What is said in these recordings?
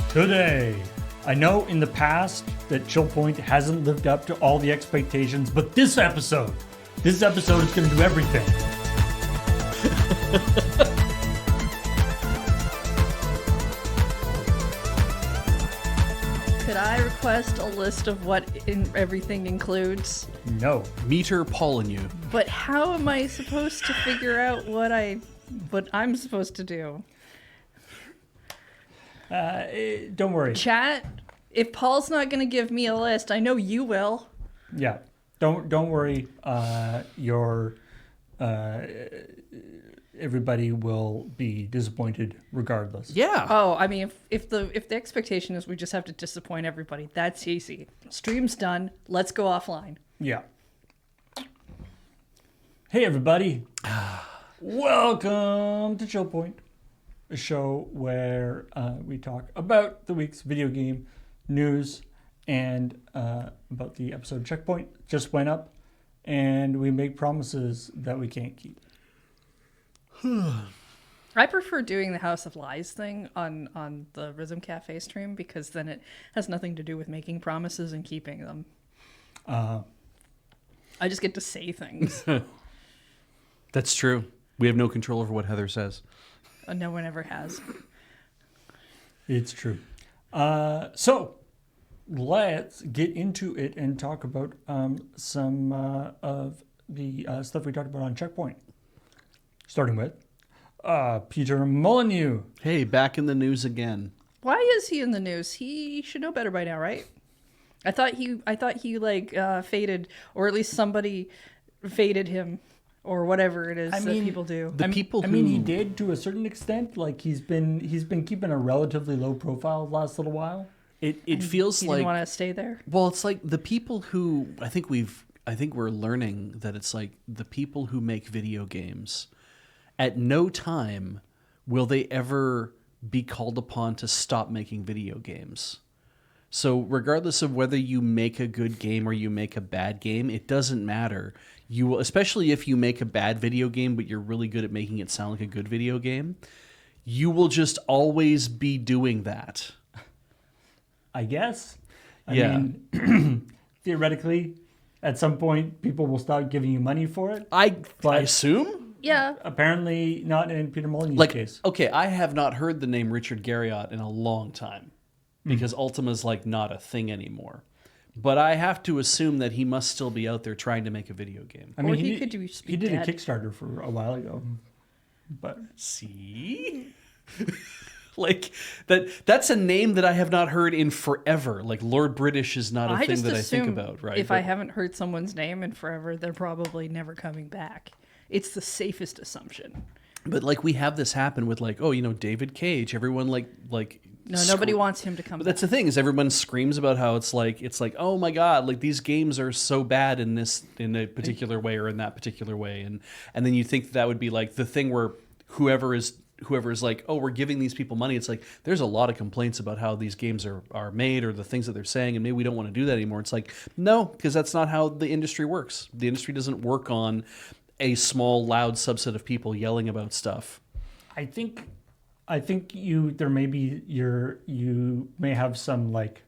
Today, I know in the past that ChillPoint hasn't lived up to all the expectations, but this episode is going to do everything. Could I request a list of what everything includes? No. Meter Polyneux. But how am I supposed to figure out what I'm supposed to do? Don't worry. Chat, if Paul's not going to give me a list, I know you will. Yeah. Don't worry. Everybody will be disappointed regardless. Yeah. Oh, I mean, if the expectation is we just have to disappoint everybody, that's easy. Stream's done. Let's go offline. Yeah. Hey, everybody. Welcome to ChillPoint, a show where we talk about the week's video game news and about the episode Checkpoint just went up, and we make promises that we can't keep. I prefer doing the House of Lies thing on the Rhythm Cafe stream because then it has nothing to do with making promises and keeping them. I just get to say things. That's true. We have no control over what Heather says. No one ever has. It's true. So let's get into it and talk about some of the stuff we talked about on Checkpoint. Starting with Peter Molyneux. Hey, back in the news again. Why is he in the news? He should know better by now, right? I thought he faded, or at least somebody faded him, or whatever it is that people do. He did to a certain extent. Like he's been keeping a relatively low profile the last little while. It feels he like didn't want to stay there. Well, it's like the people who I think we're learning that it's like the people who make video games. At no time will they ever be called upon to stop making video games. So regardless of whether you make a good game or you make a bad game, it doesn't matter. You will, especially if you make a bad video game, but you're really good at making it sound like a good video game, you will just always be doing that. I guess. I Yeah. mean, theoretically, at some point, people will start giving you money for it. I assume? Yeah. Apparently not in Peter Molyneux's case. Okay, I have not heard the name Richard Garriott in a long time because Ultima's like not a thing anymore. But I have to assume that he must still be out there trying to make a video game. I mean, Or he could do he did a Dead. Kickstarter for a while ago, but See? Like that's a name that I have not heard in forever. Like Lord British is not a I thing just that I think assume about, right? if I haven't heard someone's name in forever, they're probably never coming back. It's the safest assumption. But like we have this happen with like, oh, David Cage. Everyone like No, nobody wants him to come But back. that's the thing is everyone screams about how it's like oh my god, like these games are so bad in a particular way or in that particular way, and then you think that would be like the thing where whoever is like, oh, we're giving these people money. It's like there's a lot of complaints about how these games are made or the things that they're saying, and maybe we don't want to do that anymore. It's like no, because that's not how the industry works. The industry doesn't work on a small, loud subset of people yelling about stuff. I think you may have some like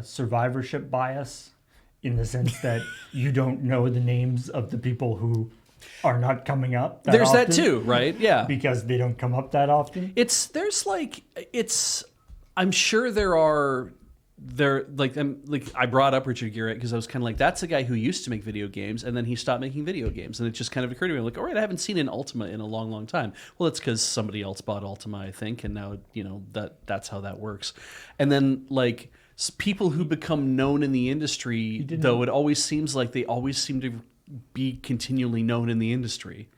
survivorship bias in the sense that you don't know the names of the people who are not coming up that There's often that too, right? Yeah. because they don't come up that often. I'm sure I brought up Richard Garriott because I was kind of like, that's a guy who used to make video games and then he stopped making video games, and it just kind of occurred to me, I'm like, all right, I haven't seen an Ultima in a long, long time. Well, it's because somebody else bought Ultima, I think, and now that's how that works. And then like people who become known in the industry, though, it always seems like they always seem to be continually known in the industry.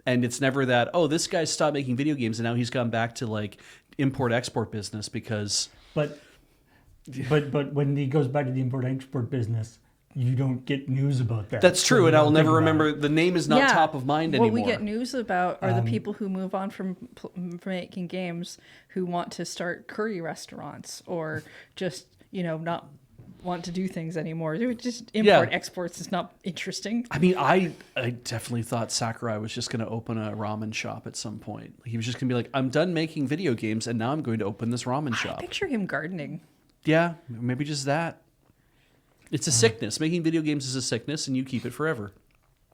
And it's never that, oh, this guy stopped making video games and now he's gone back to like import-export business because... But when he goes back to the import-export business, you don't get news about that. That's true, So and you I'll don't never think about remember. it. The name is not top of mind anymore. What we get news about are the people who move on from making games who want to start curry restaurants or just, not want to do things anymore. It would just import exports is not interesting. I mean, I definitely thought Sakurai was just going to open a ramen shop at some point. He was just going to be like, I'm done making video games, and now I'm going to open this ramen shop. Picture him gardening. Yeah, maybe just that. It's a sickness. Making video games is a sickness, and you keep it forever.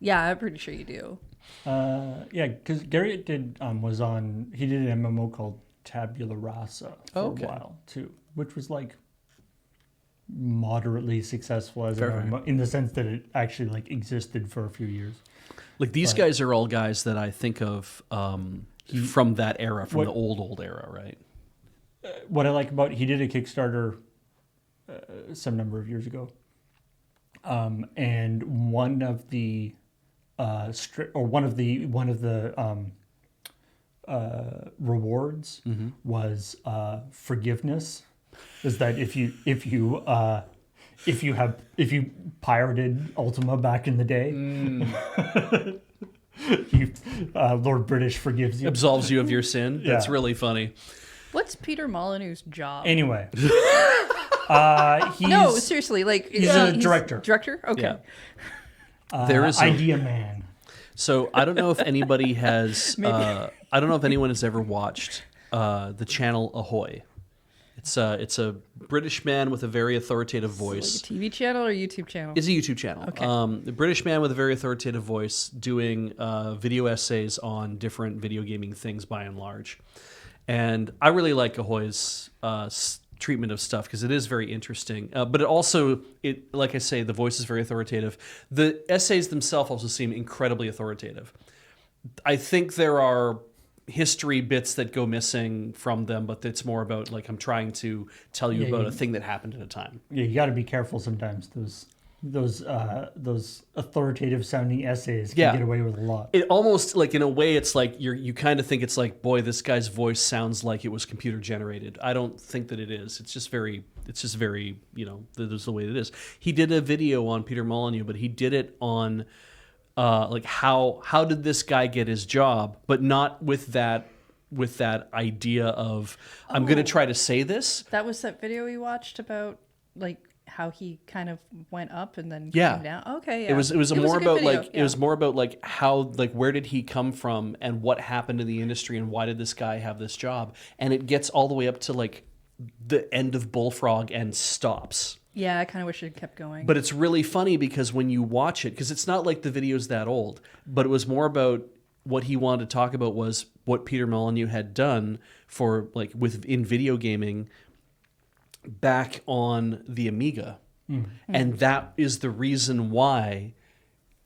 Yeah, I'm pretty sure you do. Yeah, because Gary did he did an MMO called Tabula Rasa for a while too, which was like moderately successful as an MMO, in the sense that it actually like existed for a few years. Like these guys are all guys that I think of from that era, from the old era, right? What I like about he did a Kickstarter some number of years ago, and one of the rewards was forgiveness. Is that if you pirated Ultima back in the day, Lord British forgives you, absolves you of your sin. Yeah. That's really funny. What's Peter Molyneux's job? Anyway, no, seriously, like he's a director. Director, okay. Yeah. There is idea man. So I don't know if anybody has. I don't know if anyone has ever watched the channel Ahoy. It's a British man with a very authoritative voice. Like a TV channel or YouTube channel? It's a YouTube channel. Okay. The British man with a very authoritative voice doing video essays on different video gaming things by and large. And I really like Ahoy's treatment of stuff because it is very interesting. But it also, like I say, the voice is very authoritative. The essays themselves also seem incredibly authoritative. I think there are history bits that go missing from them, but it's more about like I'm trying to tell you about a thing that happened at a time. Yeah, you got to be careful sometimes. Those authoritative sounding essays can get away with a lot. It almost like in a way it's like you kind of think it's like, boy, this guy's voice sounds like it was computer generated. I don't think that it is. It's just very that's the way it is. He did a video on Peter Molyneux, but he did it on like how did this guy get his job, but not with that idea of I'm going to try to say this. That was that video we watched about like how he kind of went up and then came down. Okay, yeah. It was more about video. like it was more about like how like where did he come from and what happened in the industry and why did this guy have this job, and it gets all the way up to like the end of Bullfrog and stops. Yeah, I kind of wish it kept going. But it's really funny because when you watch it, because it's not like the video's that old, but it was more about what he wanted to talk about was what Peter Molyneux had done for like in video gaming back on the Amiga. And that is the reason why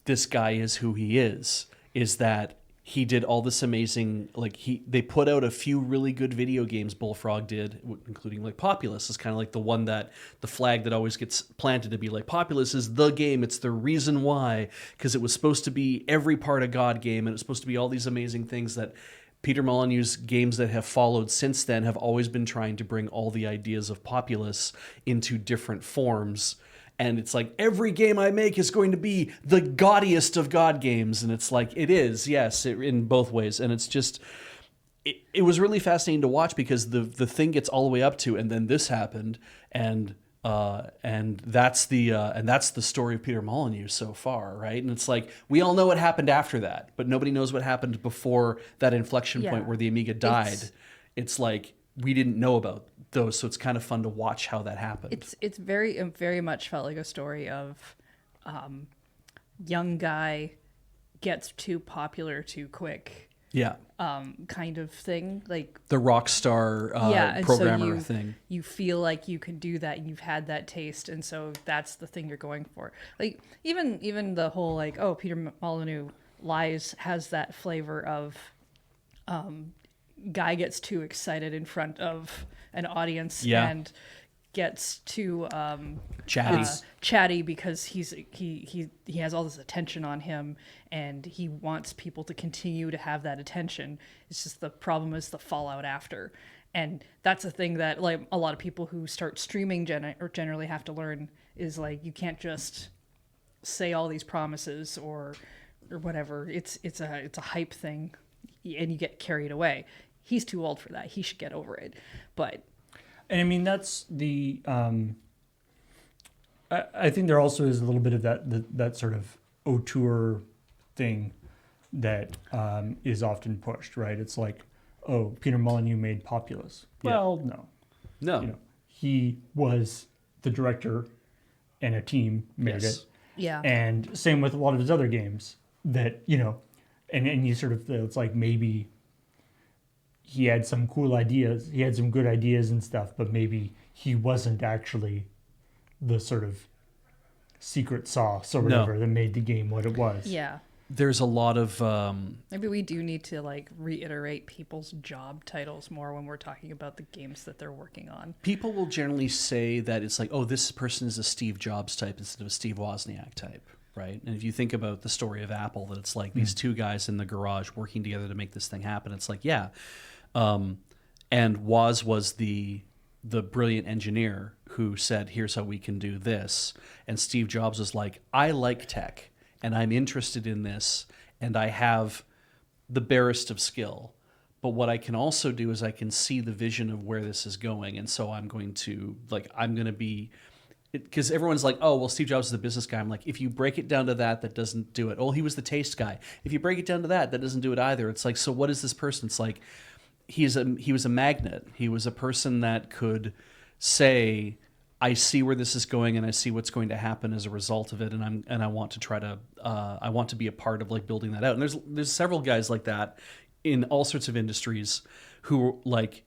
this guy is who he is that he did all this amazing, like they put out a few really good video games, Bullfrog did, including like Populous is kind of like the one that the flag that always gets planted to be like Populous is the game. It's the reason why, because it was supposed to be every part of God game and it was supposed to be all these amazing things that Peter Molyneux's games that have followed since then have always been trying to bring all the ideas of Populous into different forms. And it's like, every game I make is going to be the gaudiest of God games. And it's like, it is, yes, in both ways. And it's just, it was really fascinating to watch because the thing gets all the way up to, and then this happened. And that's the story of Peter Molyneux so far, right? And it's like, we all know what happened after that, but nobody knows what happened before that inflection point where the Amiga died. It's like, we didn't know about those, so it's kind of fun to watch how that happened. It's very much felt like a story of young guy gets too popular too quick. Yeah. Kind of thing, like the rock star programmer so thing. You feel like you can do that, and you've had that taste, and so that's the thing you're going for. Like even the whole like, oh, Peter Molyneux lies has that flavor of guy gets too excited in front of an audience and gets too chatty because he has all this attention on him and he wants people to continue to have that attention. It's just the problem is the fallout after, and that's a thing that like a lot of people who start streaming generally have to learn is like you can't just say all these promises or whatever. It's a hype thing, and you get carried away. He's too old for that. He should get over it. But and I mean that's the I think there also is a little bit of that sort of auteur thing that is often pushed, right? It's like, oh, Peter Molyneux made Populous. Yeah. Well, no. You know, he was the director and a team made it. Yeah. And same with a lot of his other games that, you know, and you sort of, it's like maybe he had some cool ideas, he had some good ideas and stuff, but maybe he wasn't actually the sort of secret sauce or whatever that made the game what it was. Yeah. There's a lot of... Maybe we do need to like reiterate people's job titles more when we're talking about the games that they're working on. People will generally say that it's like, oh, this person is a Steve Jobs type instead of a Steve Wozniak type, right? And if you think about the story of Apple, that it's like these two guys in the garage working together to make this thing happen. It's like, yeah. And Woz was the brilliant engineer who said, here's how we can do this. And Steve Jobs was like, I like tech and I'm interested in this and I have the barest of skill. But what I can also do is I can see the vision of where this is going. And so I'm going to be, because everyone's like, oh, well, Steve Jobs is the business guy. I'm like, if you break it down to that doesn't do it. Oh, he was the taste guy. If you break it down to that doesn't do it either. It's like, so what is this person? It's like, he was a magnet. He was a person that could say, I see where this is going and I see what's going to happen as a result of it, and I want to try to I want to be a part of like building that out. And there's several guys like that in all sorts of industries who like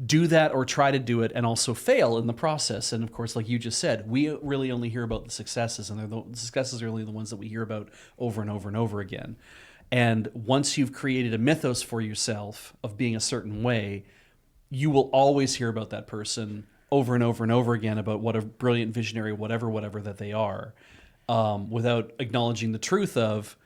do that or try to do it and also fail in the process. And of course, like you just said, we really only hear about the successes, and the successes are only the ones that we hear about over and over and over again. And once you've created a mythos for yourself of being a certain way, you will always hear about that person over and over and over again about what a brilliant visionary, whatever that they are, without acknowledging the truth of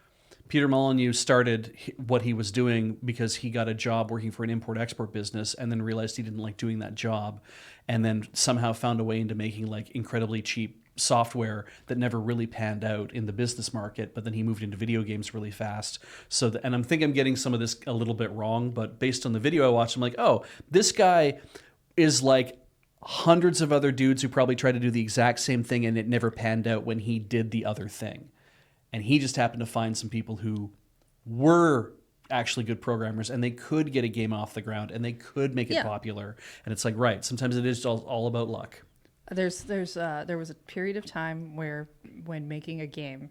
Peter Molyneux started what he was doing because he got a job working for an import-export business and then realized he didn't like doing that job, and then somehow found a way into making like incredibly cheap software that never really panned out in the business market, but then he moved into video games really fast. And I'm getting some of this a little bit wrong, but based on the video I watched, I'm like, oh, this guy is like hundreds of other dudes who probably tried to do the exact same thing and it never panned out when he did the other thing. And he just happened to find some people who were actually good programmers and they could get a game off the ground and they could make it popular. And it's like, right, sometimes it is all about luck. There was a period of time when making a game,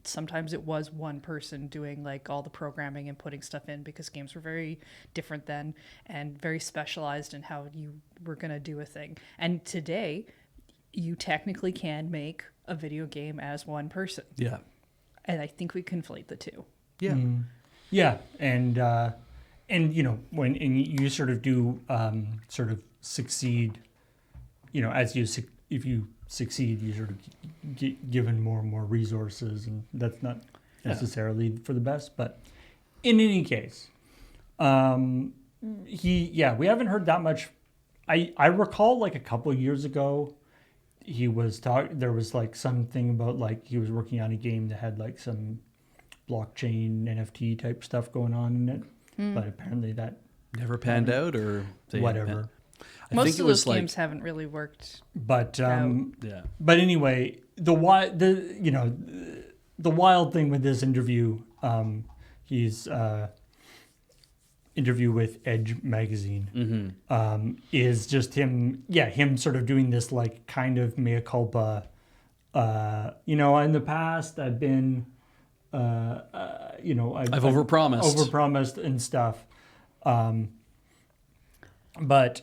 sometimes it was one person doing like all the programming and putting stuff in, because games were very different then and very specialized in how you were going to do a thing. And today, you technically can make a video game as one person. Yeah. And I think we conflate the two. Yeah. Yeah. And you know, when you sort of do sort of succeed, you know, if you succeed, you sort of get given more and more resources, and that's not necessarily for the best. But in any case, we haven't heard that much. I recall like a couple of years ago, he was there was like something about like he was working on a game that had like some blockchain NFT type stuff going on in it, but apparently that never panned out, or whatever. Most of those games haven't really worked. But but anyway, the wild thing with this interview, he's interview with Edge magazine, is just him sort of doing this like kind of mea culpa. You know, in the past I've been, I've overpromised and stuff. But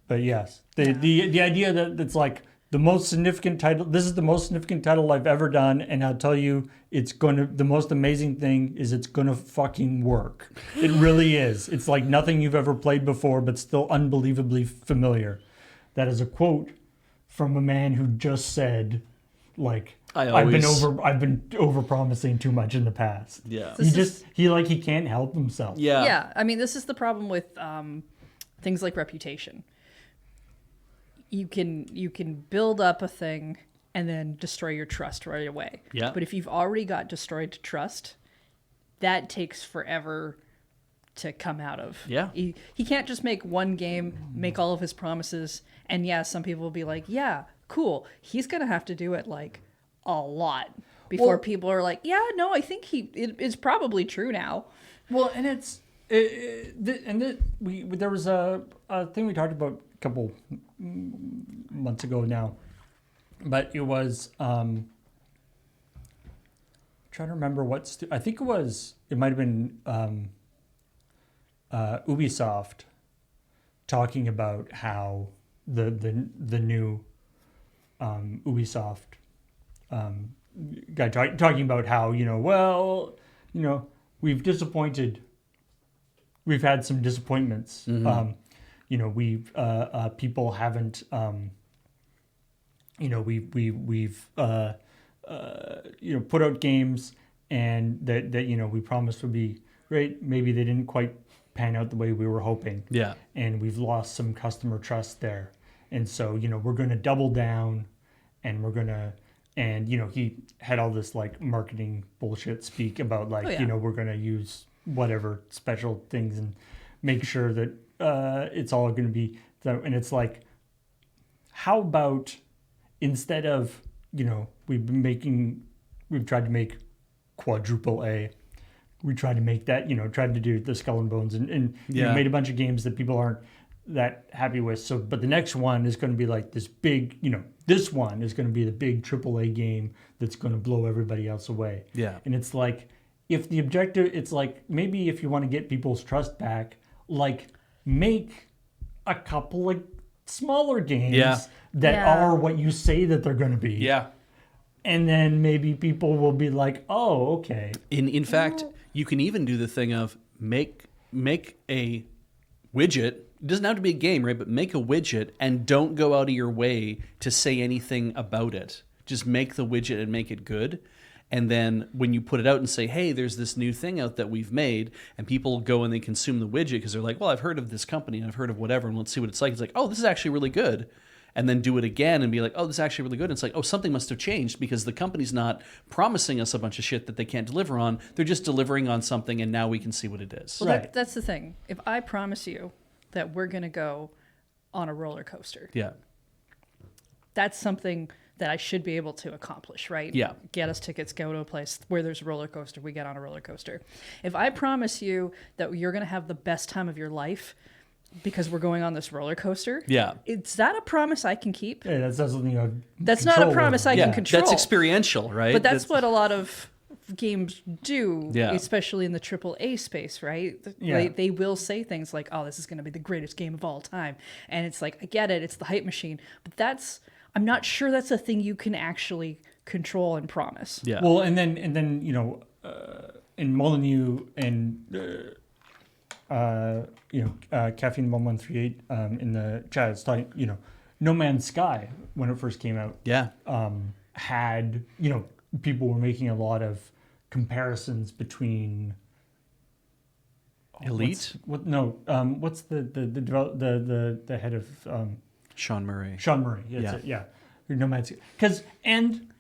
yes, the idea that it's like the most significant title. This is the most significant title I've ever done, and I'll tell you, the most amazing thing is it's gonna fucking work. It really is. It's like nothing you've ever played before, but still unbelievably familiar. That is a quote from a man who just said, like, I've been overpromising too much in the past. Yeah, he can't help himself. Yeah. I mean, this is the problem with things like reputation. You can build up a thing and then destroy your trust right away. Yeah. But if you've already got destroyed trust, that takes forever to come out of. Yeah. He can't just make one game, make all of his promises, and some people will be like, yeah, cool. He's going to have to do it like a lot before people are like, yeah, no, I think it's probably true now. Well, and there was a thing we talked about a couple months ago now, but it was trying to remember I think it might have been Ubisoft talking about how the new Ubisoft guy talking about how we've had some disappointments. We've people haven't we've put out games and that we promised would be great. Maybe they didn't quite pan out the way we were hoping. Yeah. And we've lost some customer trust there. And so, we're going to double down and he had all this like marketing bullshit speak about like, we're going to use whatever special things and make sure that it's all going to be, and it's like, how about instead of, we've tried to make quadruple A, we tried to make that, tried to do the Skull and Bones and made a bunch of games that people aren't that happy with. So, but the next one is going to be like this big, this one is going to be the big AAA game that's going to blow everybody else away. Yeah. And it's like, if the objective, it's like, maybe if you want to get people's trust back, like make a couple like smaller games that are what you say that they're going to be. Yeah. And then maybe people will be like, oh, okay. In fact, you can even do the thing of make a widget. It doesn't have to be a game, right? But make a widget and don't go out of your way to say anything about it. Just make the widget and make it good. And then when you put it out and say, hey, there's this new thing out that we've made, and people go and they consume the widget because they're like, well, I've heard of this company and I've heard of whatever, and let's see what it's like. It's like, oh, this is actually really good. And then do it again and be like, oh, this is actually really good. And it's like, oh, something must have changed because the company's not promising us a bunch of shit that they can't deliver on. They're just delivering on something, and now we can see what it is. Well, that's the thing. If I promise you that we're going to go on a roller coaster, that's something that I should be able to accomplish, right? Yeah. Get us tickets, go to a place where there's a roller coaster, we get on a roller coaster. If I promise you that you're going to have the best time of your life because we're going on this roller coaster, is that a promise I can keep? Yeah, that's not something That's not a promise I can control. That's experiential, right? But that's what a lot of games do, especially in the AAA space, right? They will say things like, oh, this is going to be the greatest game of all time. And it's like, I get it, it's the hype machine. But I'm not sure that's a thing you can actually control and promise. Yeah. Well, and then in Molyneux and Caffeine 1138 in the chat, it's talking, No Man's Sky when it first came out. Yeah. Had people were making a lot of comparisons between Elite. What's the head of Sean Murray. Sean Murray. Yeah. No Man's Sky. And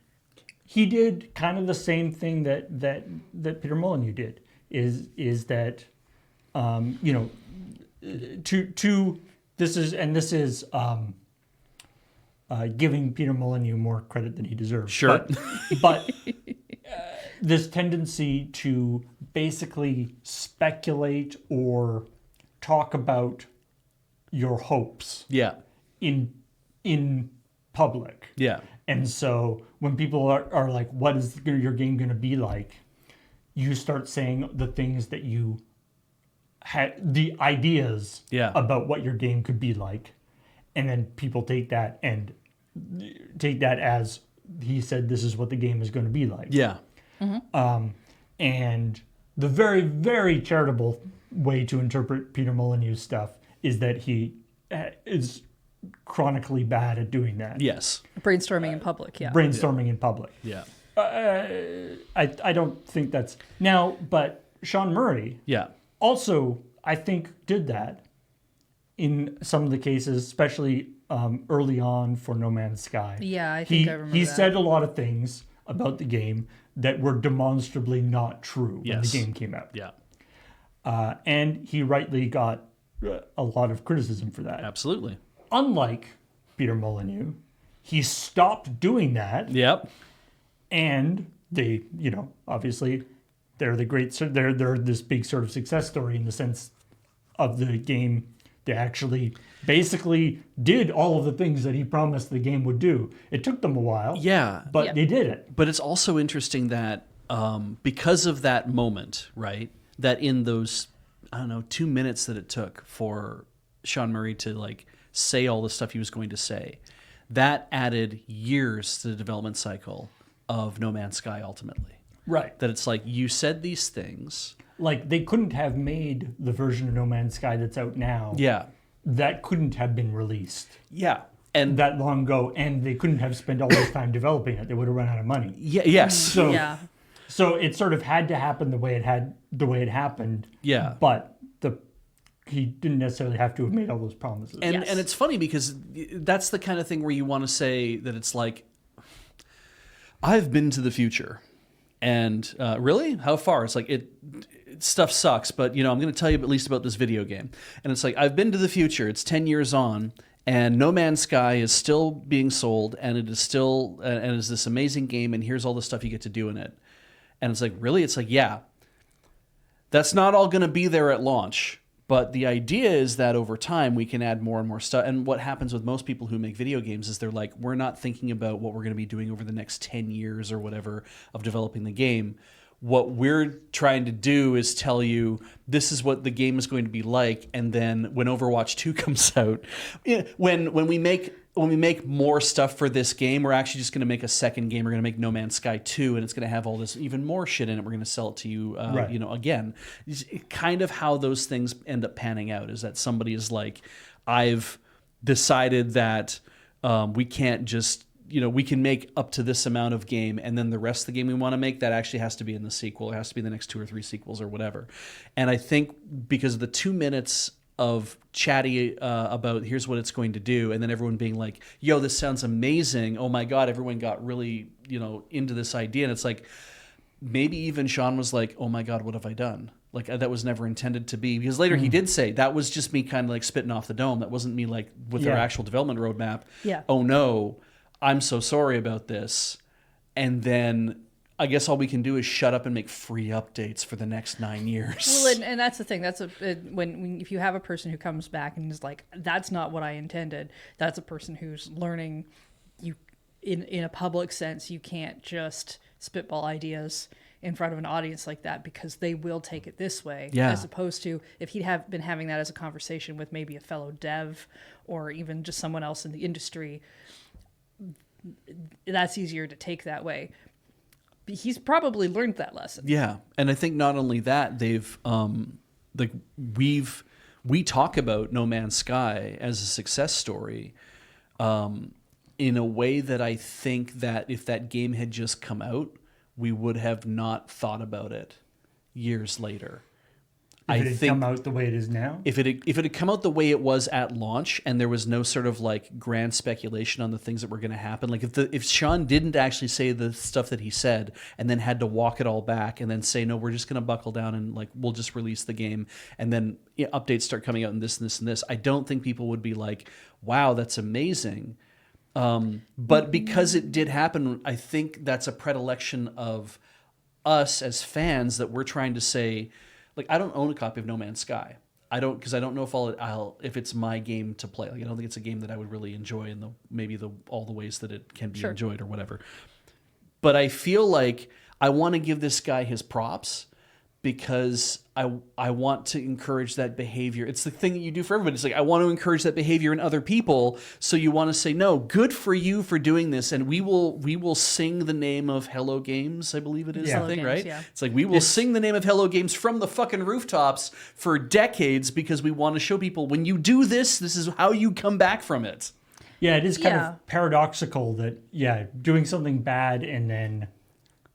he did kind of the same thing that Peter Molyneux did. Is that this is giving Peter Molyneux more credit than he deserves. Sure. But this tendency to basically speculate or talk about your hopes. Yeah. In public. Yeah. And so when people are like, what is your game going to be like? You start saying the things that you had, the ideas about what your game could be like. And then people take that as he said, this is what the game is going to be like. Yeah. Mm-hmm. And the very, very charitable way to interpret Peter Molyneux's stuff is that he is chronically bad at doing that. Yes. Brainstorming in public, yeah. Brainstorming in public. Yeah. I don't think that's... Now, but Sean Murray also, I think, did that in some of the cases, especially early on for No Man's Sky. Yeah, I think I remember He that. said a lot of things about the game that were demonstrably not true when the game came out. Yeah. And he rightly got a lot of criticism for that. Absolutely. Unlike Peter Molyneux, he stopped doing that. Yep. And they, obviously they're they're this big sort of success story in the sense of the game. They actually basically did all of the things that he promised the game would do. It took them a while. Yeah. But they did it. But it's also interesting that because of that moment, right, that in those, 2 minutes that it took for Sean Murray to say all the stuff he was going to say, that added years to the development cycle of No Man's Sky ultimately. Right. That it's you said these things. They couldn't have made the version of No Man's Sky that's out now. Yeah. That couldn't have been released. Yeah. And that long ago, and they couldn't have spent all this time developing it. They would have run out of money. Yeah. Yes. So it sort of had to happen the way it happened. Yeah. But he didn't necessarily have to have made all those promises. And it's funny because that's the kind of thing where you want to say that it's I've been to the future. And really? How far? It's stuff sucks, but I'm going to tell you at least about this video game. And it's I've been to the future. It's 10 years on, and No Man's Sky is still being sold, and it is still and is this amazing game, and here's all the stuff you get to do in it. And it's really? It's yeah. That's not all going to be there at launch. But the idea is that over time we can add more and more stuff. And what happens with most people who make video games is they're we're not thinking about what we're going to be doing over the next 10 years or whatever of developing the game. What we're trying to do is tell you this is what the game is going to be like. And then when Overwatch 2 comes out, when we make more stuff for this game, we're actually just going to make a second game. We're going to make No Man's Sky 2, and it's going to have all this even more shit in it. We're going to sell it to you, again. It's kind of how those things end up panning out is that somebody is I've decided that we can't just, we can make up to this amount of game, and then the rest of the game we want to make, that actually has to be in the sequel. It has to be the next 2 or 3 sequels or whatever. And I think because of the 2 minutes of chatty about here's what it's going to do, and then everyone being yo, this sounds amazing, oh my god, everyone got really into this idea, and it's maybe even Sean was oh my god, what have I done? That was never intended to be, because later he did say that was just me kind of spitting off the dome. That wasn't me with our actual development roadmap. Oh no, I'm so sorry about this. And then I guess all we can do is shut up and make free updates for the next 9 years. Well, and that's the thing. That's if you have a person who comes back and is that's not what I intended. That's a person who's learning. You, in a public sense, you can't just spitball ideas in front of an audience like that, because they will take it this way. Yeah. As opposed to if he'd have been having that as a conversation with maybe a fellow dev or even just someone else in the industry, that's easier to take that way. He's probably learned that lesson. Yeah. And I think not only that, they've we talk about No Man's Sky as a success story in a way that I think that if that game had just come out, we would have not thought about it years later. If it had come out the way it is now? If it had come out the way it was at launch, and there was no sort of grand speculation on the things that were going to happen, if Sean didn't actually say the stuff that he said and then had to walk it all back and then say, no, we're just going to buckle down and we'll just release the game, and then updates start coming out and this and this and this, I don't think people would be wow, that's amazing. But because it did happen, I think that's a predilection of us as fans that we're trying to say, I don't own a copy of No Man's Sky. I don't, because I don't know if it's my game to play. I don't think it's a game that I would really enjoy in all the ways that it can be enjoyed or whatever. But I feel I want to give this guy his props, because I want to encourage that behavior. It's the thing that you do for everybody. It's I want to encourage that behavior in other people. So you want to say, no, good for you for doing this, and we will sing the name of Hello Games, I believe it is the thing, right? Yeah. It's we will sing the name of Hello Games from the fucking rooftops for decades, because we want to show people when you do this, this is how you come back from it. Yeah, it is kind of paradoxical that doing something bad and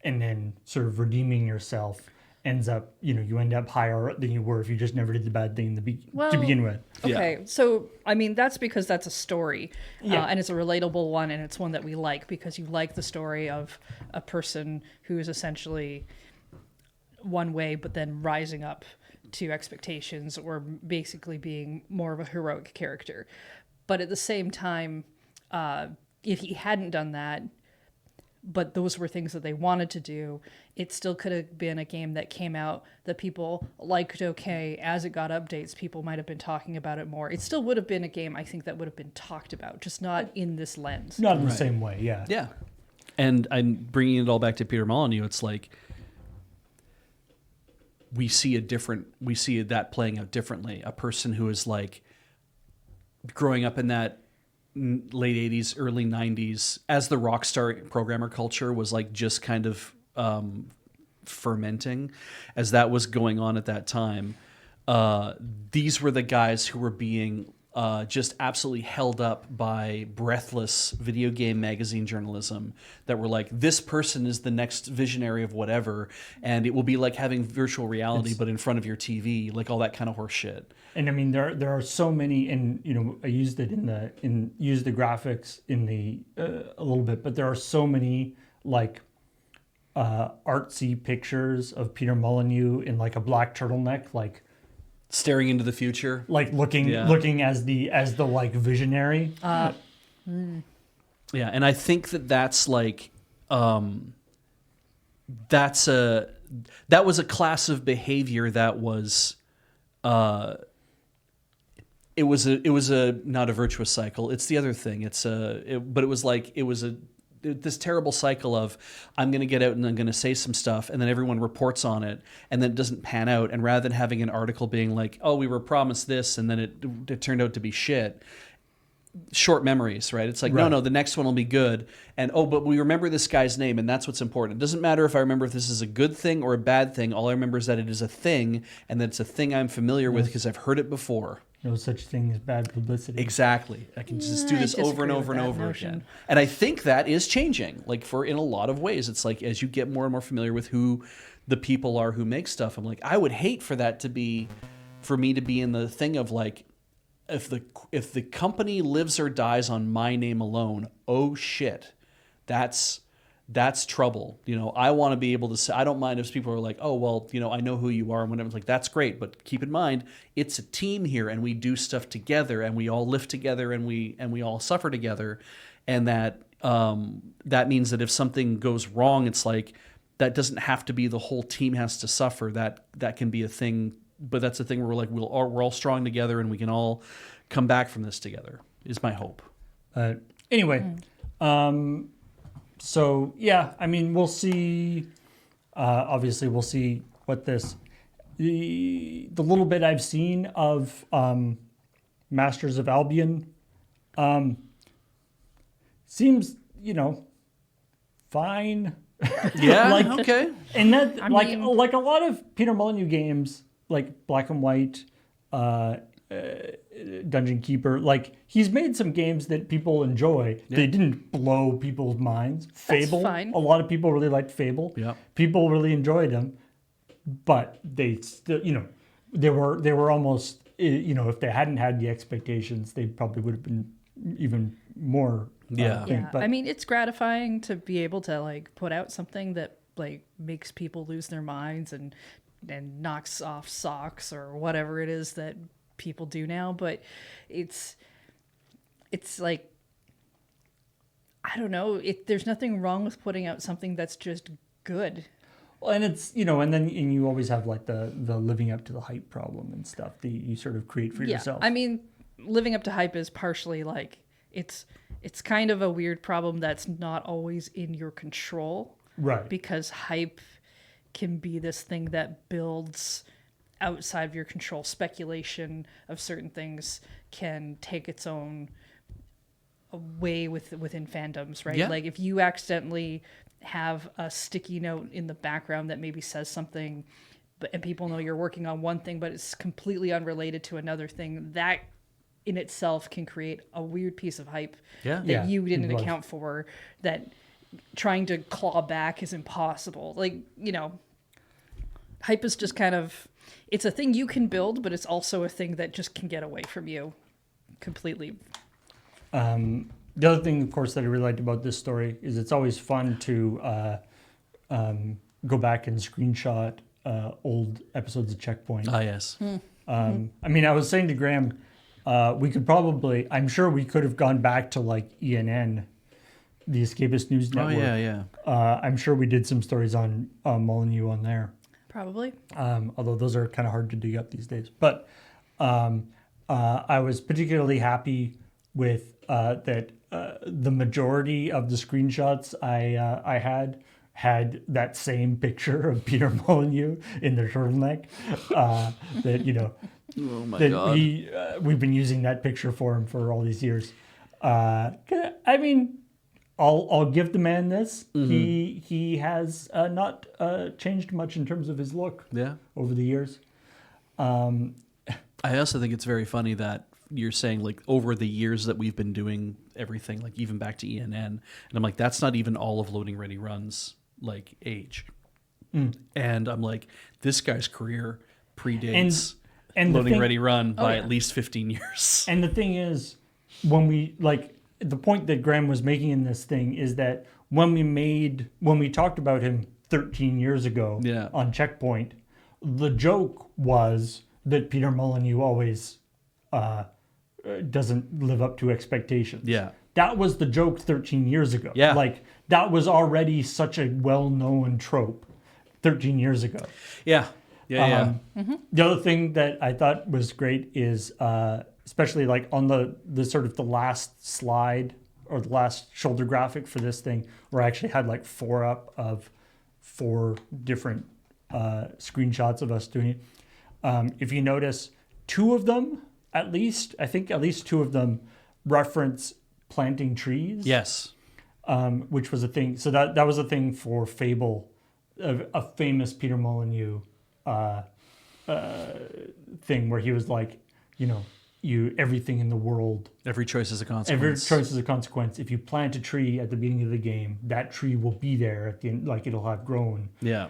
then sort of redeeming yourself ends up, you end up higher than you were if you just never did the bad thing to begin with. Okay, so, that's because that's a story, and it's a relatable one, and it's one that we like, because you like the story of a person who is essentially one way, but then rising up to expectations, or basically being more of a heroic character. But at the same time, if he hadn't done that, but those were things that they wanted to do, it still could have been a game that came out that people liked okay. As it got updates, people might have been talking about it more. It still would have been a game, I think, that would have been talked about, just not in this lens. Not in the same way, yeah. Yeah. And I'm bringing it all back to Peter Molyneux. It's like we see that playing out differently. A person who is like growing up in that late 80s, early 90s, as the rockstar programmer culture was like just kind of fermenting, as that was going on at that time. These were the guys who were being just absolutely held up by breathless video game magazine journalism that were like, this person is the next visionary of whatever, and it will be like having virtual reality but in front of your TV, like all that kind of horse shit. And I mean, there are so many, and you know, I used it used the graphics in the a little bit, but there are so many like artsy pictures of Peter Molyneux in like a black turtleneck, like staring into the future, like looking as the like visionary. Yeah, and I think that's like that was a class of behavior that was it was a not a virtuous cycle. It's the other thing. But it was this terrible cycle of I'm going to get out and I'm going to say some stuff, and then everyone reports on it, and then it doesn't pan out. And rather than having an article being like, "Oh, we were promised this," and then it turned out to be shit. Short memories, right? It's like, no, the next one will be good. And, but we remember this guy's name, and that's what's important. It doesn't matter if I remember if this is a good thing or a bad thing. All I remember is that it is a thing, and that it's a thing I'm familiar with because I've heard it before. No such thing as bad publicity. Exactly. I can just do this over and over and over again. And I think that is changing. Like in a lot of ways, it's like as you get more and more familiar with who the people are who make stuff, I'm like, I would hate for me to be in the thing of like, if the company lives or dies on my name alone, oh shit, that's trouble. You know, I want to be able to say, I don't mind if people are like, oh, well, you know, I know who you are and whatever. It's like, that's great. But keep in mind, it's a team here and we do stuff together and we all live together and we all suffer together. And that means that if something goes wrong, it's like, that doesn't have to be the whole team has to suffer. That can be a thing. But that's the thing where we're like, we're all strong together and we can all come back from this together, is my hope. Anyway, so yeah, I mean, we'll see. Obviously, we'll see what the little bit I've seen of Masters of Albion seems, you know, fine. Yeah. like, okay. And that like a lot of Peter Molyneux games, like Black and White, Dungeon Keeper, like he's made some games that people enjoy. Yeah. They didn't blow people's minds. Fable, fine. A lot of people really liked Fable. Yeah. People really enjoyed them, but they still, you know, they were almost, you know, if they hadn't had the expectations, they probably would have been even more. But I mean, it's gratifying to be able to like put out something that like makes people lose their minds and knocks off socks or whatever it is that people do now. But it's like, I don't know, there's nothing wrong with putting out something that's just good. Well, and it's, you know, and you always have like the living up to the hype problem and stuff that you sort of create for yourself. I mean, living up to hype is partially like, it's kind of a weird problem that's not always in your control. Right. Because hype can be this thing that builds outside of your control. Speculation of certain things can take its own way within fandoms, right? Yeah. Like if you accidentally have a sticky note in the background that maybe says something, and people know you're working on one thing, but it's completely unrelated to another thing, that in itself can create a weird piece of hype that you didn't account for, that trying to claw back is impossible. Like, you know, hype is just kind of, it's a thing you can build, but it's also a thing that just can get away from you completely. The other thing, of course, that I really liked about this story is it's always fun to go back and screenshot old episodes of ChillPoint. Ah, yes. I mean, I was saying to Graham, we could probably, I'm sure we could have gone back to like ENN the Escapist News Network. yeah. I'm sure we did some stories on Molyneux on there. Probably. Although those are kind of hard to dig up these days. But I was particularly happy with that the majority of the screenshots I had that same picture of Peter Molyneux in the turtleneck. That Oh my that God. we've been using that picture for him for all these years. I mean, I'll give the man this. He has not changed much in terms of his look. Yeah. Over the years. I also think it's very funny that you're saying like over the years that we've been doing everything, like even back to ENN, and I'm like, that's not even all of Loading Ready Run's like age. And I'm like, this guy's career predates and Loading Ready Run by yeah. at least 15 years. And the thing is, when we the point that Graham was making in this thing is that when we talked about him 13 years ago Yeah. on ChillPoint, the joke was that Peter Molyneux always doesn't live up to expectations. Yeah. That was the joke 13 years ago. Yeah. Like, that was already such a well-known trope 13 years ago. Yeah. Yeah. The other thing that I thought was great is, especially like on the sort of the last slide or the last shoulder graphic for this thing, where I actually had like 4 different screenshots of us doing it. If you notice, 2 of them, I think at least 2 of them reference planting trees. Yes. Which was a thing. So that was a thing for Fable, a famous Peter Molyneux thing where he was like, everything in the world. Every choice is a consequence. Every choice is a consequence. If you plant a tree at the beginning of the game, that tree will be there at the end, like it'll have grown. Yeah.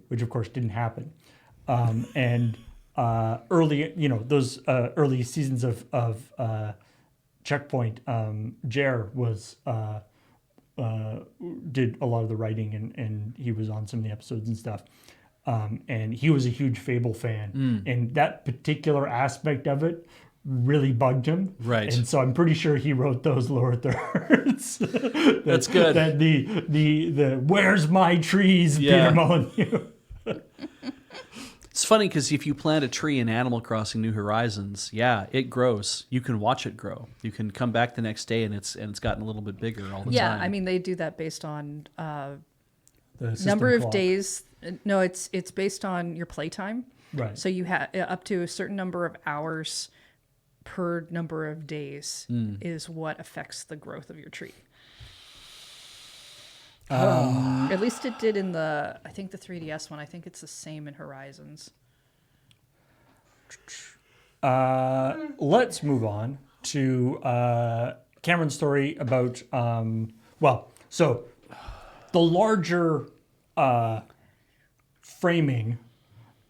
Which of course didn't happen. And early, those early seasons of ChillPoint, Jer was did a lot of the writing and he was on some of the episodes and stuff. And he was a huge Fable fan, and that particular aspect of it really bugged him. Right. And so I'm pretty sure he wrote those lower thirds. That's good. That the where's my trees, Yeah. Peter Molyneux. It's funny because if you plant a tree in Animal Crossing New Horizons, yeah, it grows. You can watch it grow. You can come back the next day and it's gotten a little bit bigger all the time. Yeah, I mean they do that based on The system number of clock. days. No, it's based on your playtime. Right. So you have up to a certain number of hours per number of days is what affects the growth of your tree. At least it did in the 3DS one. I think it's the same in Horizons. Let's move on to Cameron's story about so the larger framing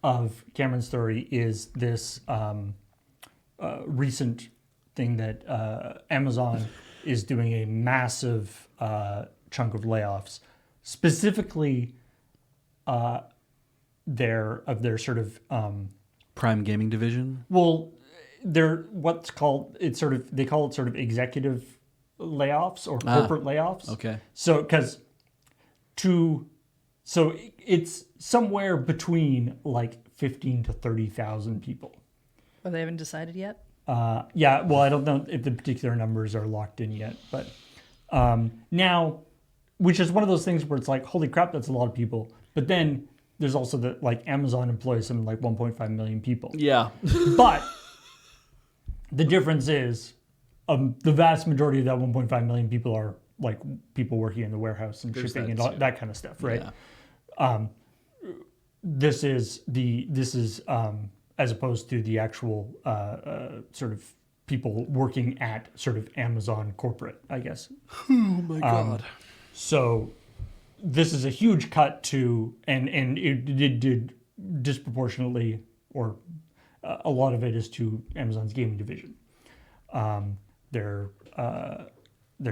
of Cameron's story is this recent thing that Amazon is doing a massive chunk of layoffs, specifically their sort of Prime Gaming Division. they're they call it sort of executive layoffs or corporate layoffs. Okay. So it's somewhere between like 15 to 30,000 people. Well, they haven't decided yet. Yeah, well, I don't know if the particular numbers are locked in yet, but now, which is one of those things where it's like, holy crap, that's a lot of people. But then there's also the like Amazon employs something like 1.5 million people. Yeah. But the difference is the vast majority of that 1.5 million people are like people working in the warehouse and shipping and all that kind of stuff, right? Yeah. This is as opposed to the actual sort of people working at sort of Amazon corporate, I guess. Oh my God. So this is a huge cut to, and it did disproportionately, or a lot of it is to Amazon's gaming division. They're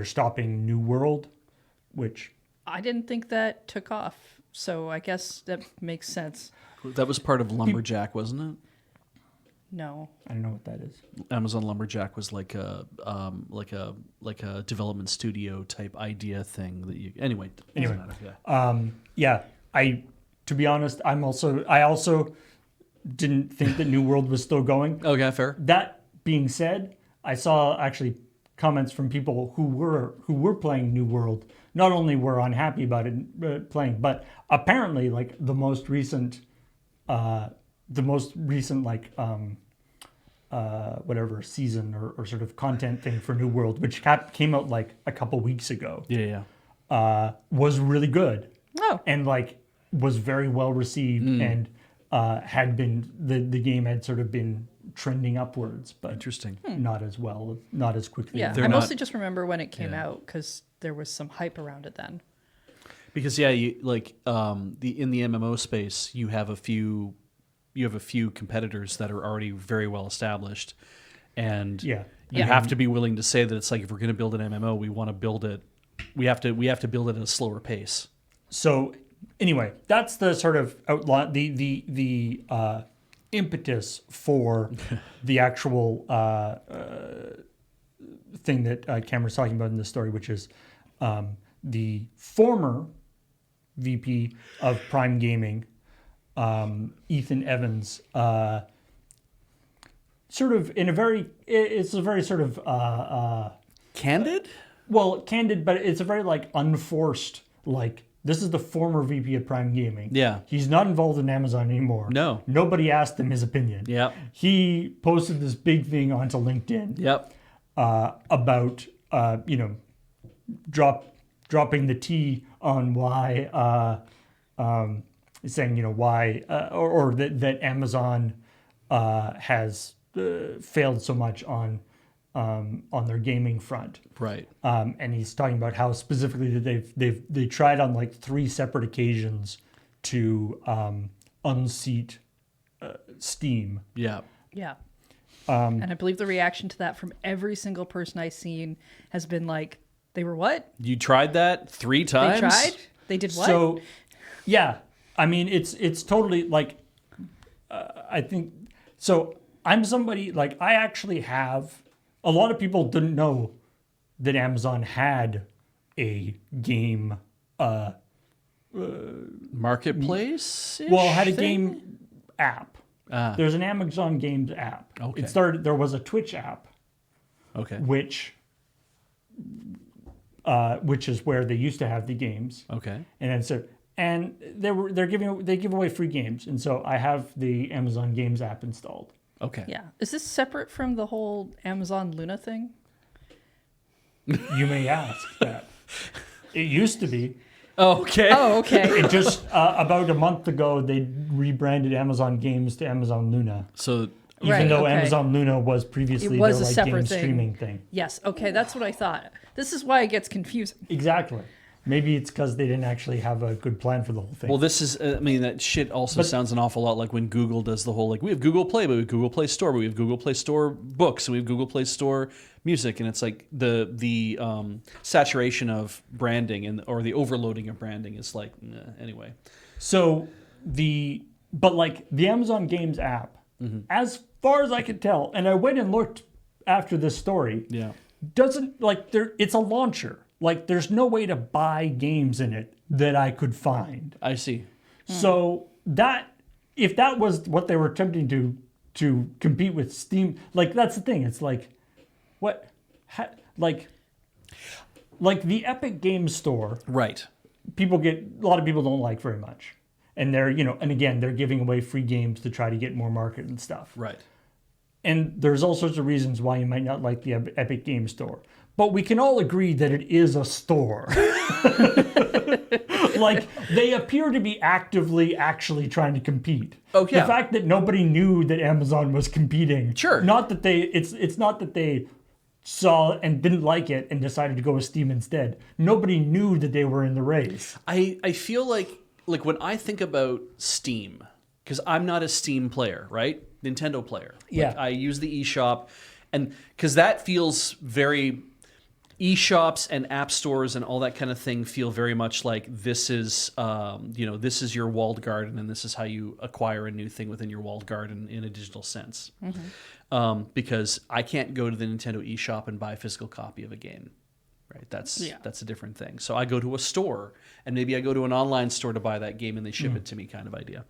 stopping New World, which I didn't think that took off, so I guess that makes sense. That was part of Lumberjack, wasn't it? No. I don't know what that is. Amazon Lumberjack was like a development studio type idea thing that you anyway. Yeah. To be honest, I also didn't think that New World was still going. Okay, fair. That being said, I saw actually comments from people who were playing New World. Not only were unhappy about it playing, but apparently like the most recent like whatever season or sort of content thing for New World, which came out like a couple weeks ago. Yeah. Was really good. Oh. And like was very well received and had been the game had sort of been trending upwards, but Interesting. not as well, not as quickly. Yeah, They're I not- mostly just remember when it came out because there was some hype around it then. Because you like in the MMO space, you have a few competitors that are already very well established, and you have to be willing to say that it's like if we're going to build an MMO, we want to build it. We have to build it at a slower pace. So anyway, that's the sort of outline, the impetus for the actual thing that Cameron's talking about in this story, which is the former VP of Prime Gaming, Ethan Evans, sort of in a very, it's a very sort of Candid? well, candid, but it's a very like unforced, like, this is the former VP of Prime Gaming. Yeah. He's not involved in Amazon anymore. No. Nobody asked him his opinion. Yep. He posted this big thing onto LinkedIn Yep. about, dropping the T on why, saying, why, or that Amazon has failed so much on their gaming front. Right. And he's talking about how specifically that they tried on like 3 separate occasions to unseat Steam. Yeah. Yeah. And I believe the reaction to that from every single person I've seen has been like, they were what? You tried that 3 times? They tried? They did what? So, yeah, I mean, it's totally like, I think, so I'm somebody, like, I actually have, a lot of people didn't know that Amazon had a game, Marketplace? had a game app. There's an Amazon Games app. Okay. There was a Twitch app, Okay. which is where they used to have the games. Okay. And they give away free games, and so I have the Amazon Games app installed. Okay. Yeah. Is this separate from the whole Amazon Luna thing? You may ask that. It used to be. Okay. Oh, okay. It just about a month ago they rebranded Amazon Games to Amazon Luna. So Even Right, though okay. Amazon Luna was previously It was their a like separate game thing. streaming thing. Yes. Okay. That's what I thought. This is why it gets confusing. Exactly. Maybe it's because they didn't actually have a good plan for the whole thing. Well, this is, I mean, that shit also sounds an awful lot like when Google does the whole, like, we have Google Play, but we have Google Play Store, but we have Google Play Store books, and we have Google Play Store music, and it's like the saturation of branding or the overloading of branding is like, anyway. So the Amazon Games app, as far as I could tell, and I went and looked after this story, Yeah. doesn't it's a launcher. Like there's no way to buy games in it that I could find. I see. So that if that was what they were attempting to compete with Steam, like that's the thing. It's like what like the Epic Games Store, Right. a lot of people don't like very much. And they're, and again, they're giving away free games to try to get more market and stuff. Right. And there's all sorts of reasons why you might not like the Epic Games Store. But we can all agree that it is a store. Like, they appear to be actually trying to compete. Oh, yeah. The fact that nobody knew that Amazon was competing. Sure. Not that it's not that they saw and didn't like it and decided to go with Steam instead. Nobody knew that they were in the race. I feel like when I think about Steam, because I'm not a Steam player, right? Nintendo player. Yeah. Like, I use the eShop, and because that feels very eShops and app stores and all that kind of thing feel very much like this is, this is your walled garden, and this is how you acquire a new thing within your walled garden in a digital sense. Because I can't go to the Nintendo eShop and buy a physical copy of a game. Right, that's a different thing. So I go to a store, and maybe I go to an online store to buy that game, and they ship it to me, kind of idea.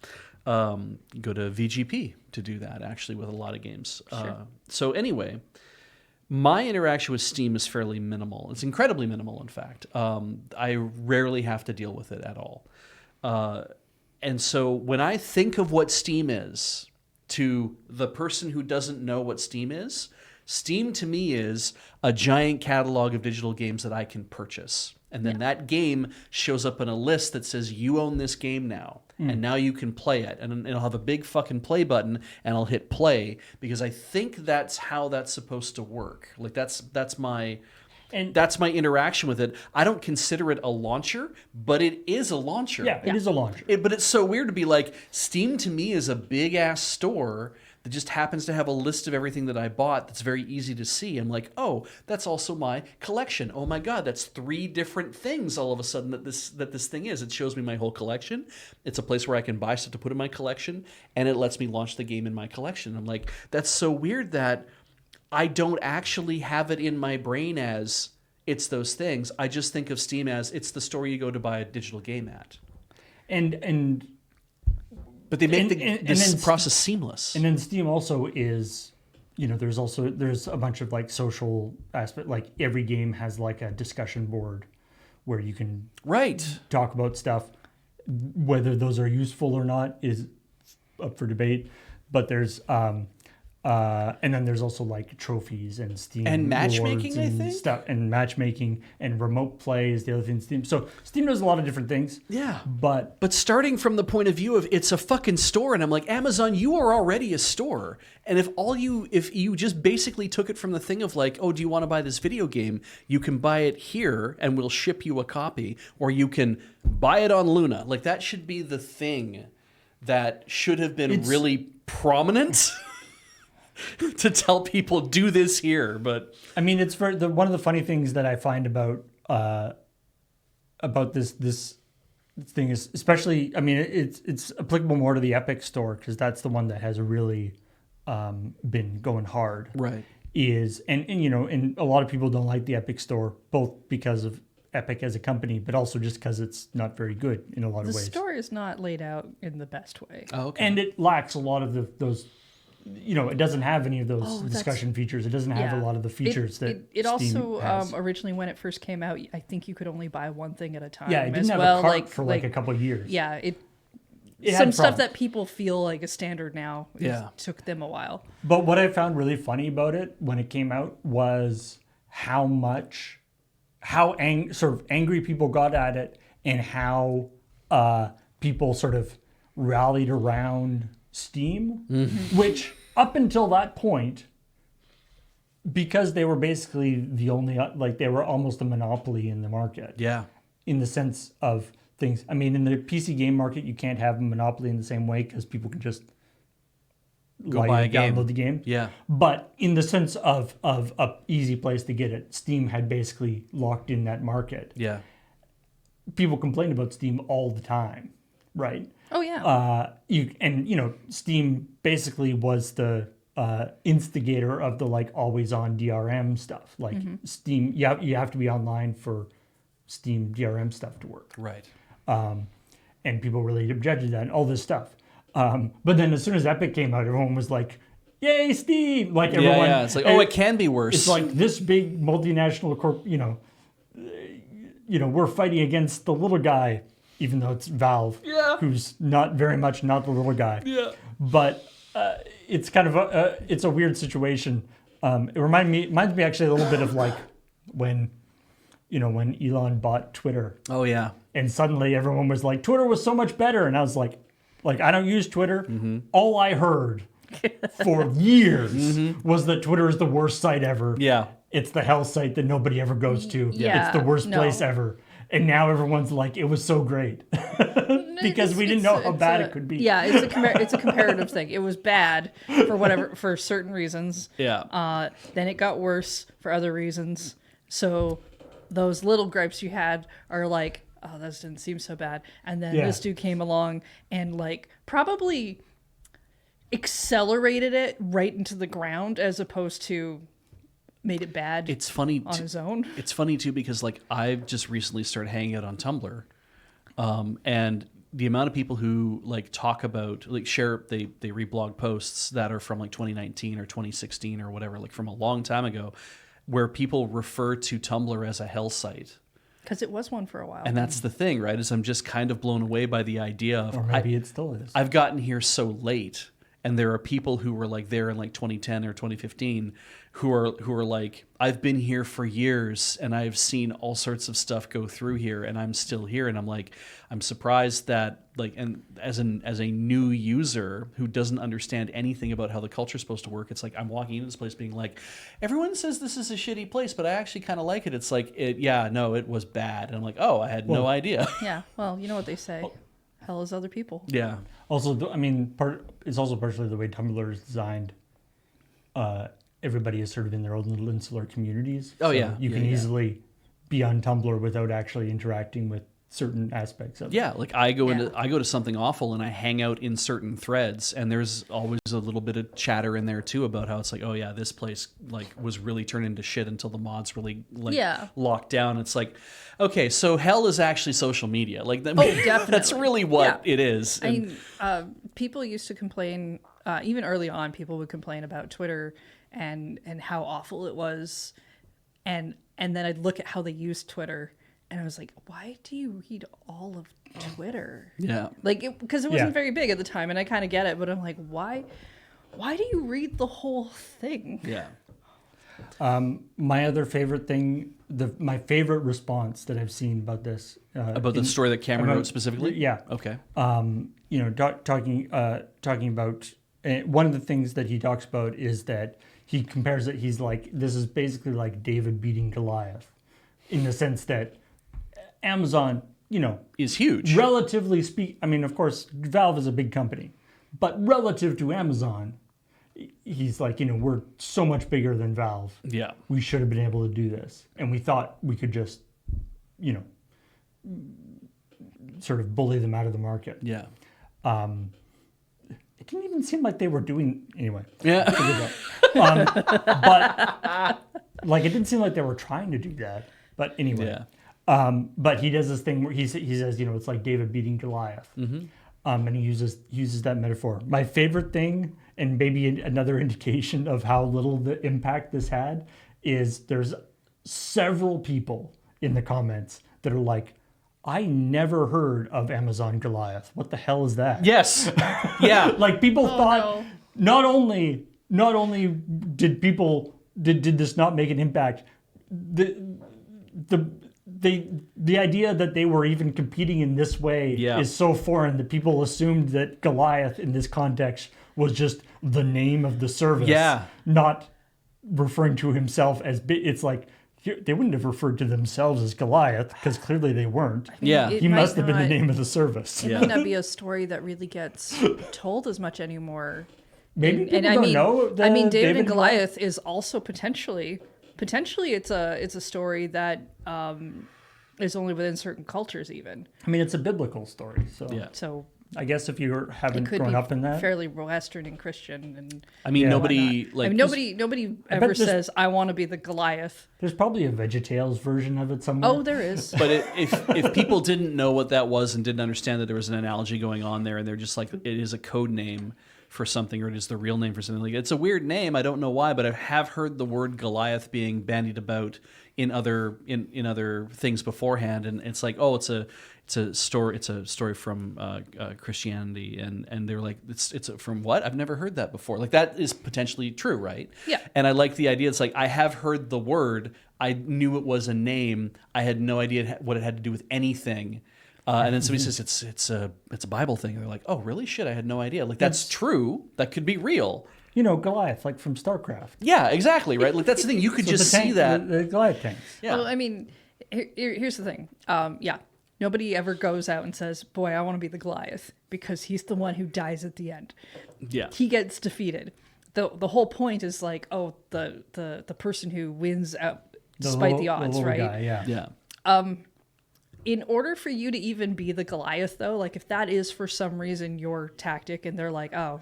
Go to VGP to do that, actually, with a lot of games. Sure. So anyway, my interaction with Steam is fairly minimal. It's incredibly minimal, in fact. I rarely have to deal with it at all. And so when I think of what Steam is, to the person who doesn't know what Steam is, Steam to me is a giant catalog of digital games that I can purchase. And then that game shows up in a list that says, you own this game now. And now you can play it. And it'll have a big fucking play button, and I'll hit play, because I think that's how that's supposed to work. Like that's my interaction with it. I don't consider it a launcher, but it is a launcher. Yeah, it is a launcher. But it's so weird to be like, Steam to me is a big ass store that just happens to have a list of everything that I bought that's very easy to see. I'm like, oh, that's also my collection. Oh my God, that's 3 different things all of a sudden that this thing is. It shows me my whole collection. It's a place where I can buy stuff to put in my collection, and it lets me launch the game in my collection. I'm like, that's so weird that I don't actually have it in my brain as it's those things. I just think of Steam as it's the store you go to buy a digital game at. But they make this process seamless. And then Steam also is, there's a bunch of like social aspect. Like every game has like a discussion board where you can talk about stuff. Whether those are useful or not is up for debate. But there's and then there's also like trophies and Steam and matchmaking, and I think, stuff, and matchmaking and remote play is the other thing. Steam. So Steam does a lot of different things. Yeah, but starting from the point of view of it's a fucking store, and I'm like, Amazon, you are already a store. And if you just basically took it from the thing of like, oh, do you want to buy this video game? You can buy it here, and we'll ship you a copy, or you can buy it on Luna. Like that should be the thing that should have been really prominent. To tell people do this here, but I mean, it's one of the funny things that I find about this thing is, especially, I mean, it's applicable more to the Epic store because that's the one that has really been going hard. Right. And a lot of people don't like the Epic store, both because of Epic as a company, but also just because it's not very good in a lot of ways. The store is not laid out in the best way. Oh, okay. And it lacks a lot of those. It doesn't have any of those discussion features. It doesn't have a lot of the features that it Steam also has. Originally, when it first came out, I think you could only buy one thing at a time. Yeah, it didn't have a cart for like a couple of years. Yeah, It some had stuff problems. that people feel like a standard now. Took them a while. But what I found really funny about it when it came out was how sort of angry people got at it, and how people sort of rallied around Steam, which up until that point, because they were basically the only, like they were almost a monopoly in the market. Yeah. In the sense of things. I mean, in the PC game market, you can't have a monopoly in the same way because people can just download the game. Yeah. But in the sense of a easy place to get it, Steam had basically locked in that market. Yeah. People complain about Steam all the time, right? Oh yeah. Steam basically was the instigator of the like always on DRM stuff. Like Steam, you have to be online for Steam DRM stuff to work. Right. And people really objected to that and all this stuff. But then as soon as Epic came out, everyone was like, "Yay, Steam!" Like everyone. Yeah. It's like, oh, it can be worse. It's like this big multinational corp. We're fighting against the little guy. Even though it's Valve, who's not very much not the little guy. Yeah. But it's kind of it's a weird situation. It reminds me actually a little bit of like when Elon bought Twitter. Oh yeah. And suddenly everyone was like, Twitter was so much better, and I was like I don't use Twitter. All I heard for years was that Twitter is the worst site ever. Yeah. It's the hell site that nobody ever goes to. Yeah, It's the worst place ever. And now everyone's like, it was so great. Because we didn't know how bad it could be. Yeah, it's a comparative thing. It was bad for certain reasons. Yeah. Then it got worse for other reasons. So those little gripes you had are like, oh, that didn't seem so bad. And then this dude came along and like probably accelerated it right into the ground as opposed to made it bad. It's funny on his own. It's funny too because like I've just recently started hanging out on Tumblr, and the amount of people who like talk about like share they reblog posts that are from like 2019 or 2016 or whatever, like from a long time ago, where people refer to Tumblr as a hell site. Because it was one for a while. And that's the thing, right? Is I'm just kind of blown away by the idea of... Or maybe it still is. I've gotten here so late, and there are people who were like there in like 2010 or 2015 who are like, I've been here for years, and I've seen all sorts of stuff go through here, and I'm still here. And I'm like, I'm surprised that, like, and as a new user who doesn't understand anything about how the culture is supposed to work, it's like I'm walking into this place being like, everyone says this is a shitty place, but I actually kind of like it. It's like, it was bad. And I'm like, oh, I had no idea. Yeah, well, you know what they say. Hell is other people. Yeah. Also, I mean, it's also partially the way Tumblr is designed. Everybody is sort of in their own little insular communities. Oh, yeah. You can easily be on Tumblr without actually interacting with certain aspects of it. Yeah, like I go to something awful and I hang out in certain threads, and there's always a little bit of chatter in there too about how it's like, oh yeah, this place like was really turned into shit until the mods really locked down. It's like, okay, so hell is actually social media. Like definitely. That's really what it is. I mean, people used to complain even early on. People would complain about Twitter and how awful it was, and then I'd look at how they used Twitter. And I was like, why do you read all of Twitter? Yeah. Like, because it wasn't very big at the time, and I kind of get it, but I'm like, why do you read the whole thing? Yeah. My other favorite thing, my favorite response that I've seen about this. About the story that Cameron wrote specifically? Yeah. Okay. Talking about, one of the things that he talks about is that he compares it, he's like, this is basically like David beating Goliath, in the sense that Amazon, is huge. Relatively I mean, of course, Valve is a big company, but relative to Amazon, he's like, we're so much bigger than Valve. Yeah. We should have been able to do this. And we thought we could just, sort of bully them out of the market. Yeah. It didn't even seem like they were doing, anyway. Yeah. But, like, it didn't seem like they were trying to do that. But anyway. Yeah. But he does this thing where he says, it's like David beating Goliath. Mm-hmm. And he uses that metaphor. My favorite thing, and maybe another indication of how little the impact this had, is there's several people in the comments that are like, I never heard of Amazon Goliath. What the hell is that? Yes. Yeah. Like people thought not only did this not make an impact, the idea that they were even competing in this way is so foreign that people assumed that Goliath in this context was just the name of the service, not referring to himself as it's like they wouldn't have referred to themselves as Goliath because clearly they weren't. He must have been the name of the service. It might not be a story that really gets told as much anymore. Maybe people don't know. David and Goliath is also potentially it's a story that is only within certain cultures even. I mean, it's a biblical story, so So I guess if you haven't grown up in that, fairly Western and Christian, and I mean, nobody ever says I want to be the Goliath. There's probably a VeggieTales version of it somewhere. Oh, there is. But if people didn't know what that was and didn't understand that there was an analogy going on there, and they're just like, it is a code name for something, or it is the real name for something, like it's a weird name, I don't know why, but I have heard the word Goliath being bandied about in other things beforehand, and it's like, oh, it's a story from Christianity, and they're like, it's from what? I've never heard that before. Like that is potentially true, right? Yeah. And I like the idea. It's like I have heard the word. I knew it was a name. I had no idea what it had to do with anything. And then somebody says it's a Bible thing. And they're like, oh, really? Shit, I had no idea. Like that's true. That could be real. Goliath, like from StarCraft. Yeah, exactly, right? Like that's the thing. You could just see that. The Goliath tanks. Yeah. Well, I mean, here's the thing. Nobody ever goes out and says, boy, I want to be the Goliath, because he's the one who dies at the end. Yeah. He gets defeated. The whole point is like, oh, the person who wins out despite the odds, little right? guy, yeah. Yeah. In order for you to even be the Goliath, though, like if that is for some reason your tactic and they're like, oh,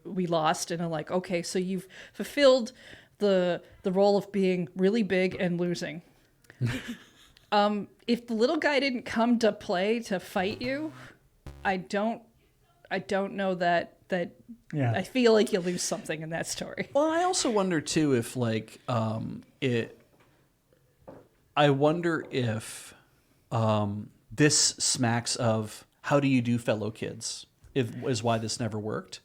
we lost, and I'm like, okay, so you've fulfilled the role of being really big and losing. If the little guy didn't come to play to fight you, I don't know that Yeah. I feel like you lose something in that story. Well, I also wonder too if like I wonder if this smacks of how do you do fellow kids is why this never worked.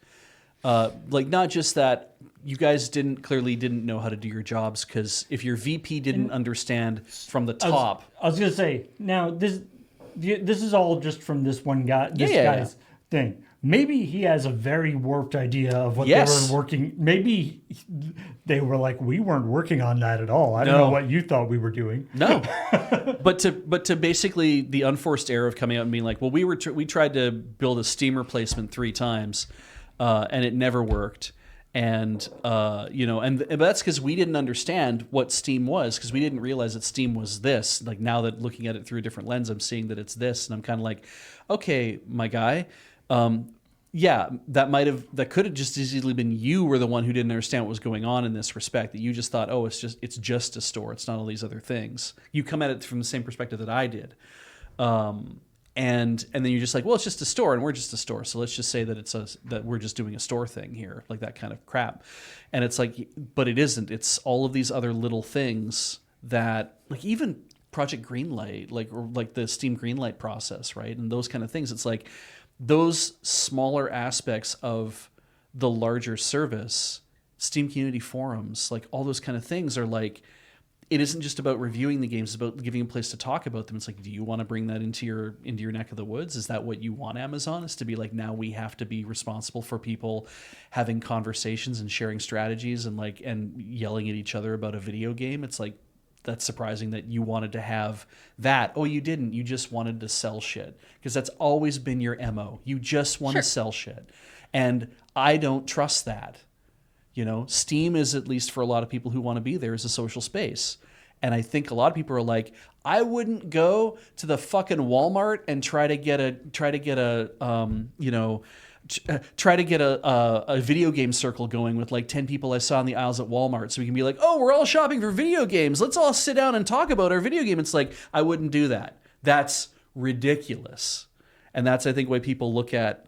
Like not just that you guys clearly didn't know how to do your jobs, because if your VP didn't understand from the top. I was gonna say, now this is all just from this one guy, guy's thing. Maybe he has a very warped idea of what they were working. Maybe they were like, we weren't working on that at all. I don't know what you thought we were doing. No, but to basically the unforced error of coming out and being like, well, we tried to build a Steam replacement 3 times, and it never worked. And but that's because we didn't understand what Steam was, because we didn't realize that Steam was this. Like now that looking at it through a different lens, I'm seeing that it's this, and I'm kind of like, okay, my guy. That could have just as easily been you were the one who didn't understand what was going on in this respect, that you just thought, oh, it's just a store. It's not all these other things. You come at it from the same perspective that I did. And then you're just like, well, it's just a store and we're just a store. So let's just say that that we're just doing a store thing here, like that kind of crap. And it's like, but it isn't. It's all of these other little things that, like even Project Greenlight, like the Steam Greenlight process, right? And those kind of things. It's like, those smaller aspects of the larger service, Steam community forums, like all those kind of things are like, it isn't just about reviewing the games, it's about giving a place to talk about them. It's like, do you want to bring that into your neck of the woods? Is that what you want Amazon? Is to be like, now we have to be responsible for people having conversations and sharing strategies and yelling at each other about a video game? It's like, that's surprising that you wanted to have that. Oh, you didn't. You just wanted to sell shit. Because that's always been your MO. You just want to sell shit. And I don't trust that. Steam is, at least for a lot of people who want to be there, is a social space. And I think a lot of people are like, I wouldn't go to the fucking Walmart and try to get a video game circle going with like 10 people I saw in the aisles at Walmart, so we can be like, oh, we're all shopping for video games. Let's all sit down and talk about our video game. It's like, I wouldn't do that. That's ridiculous. And that's, I think, why people look at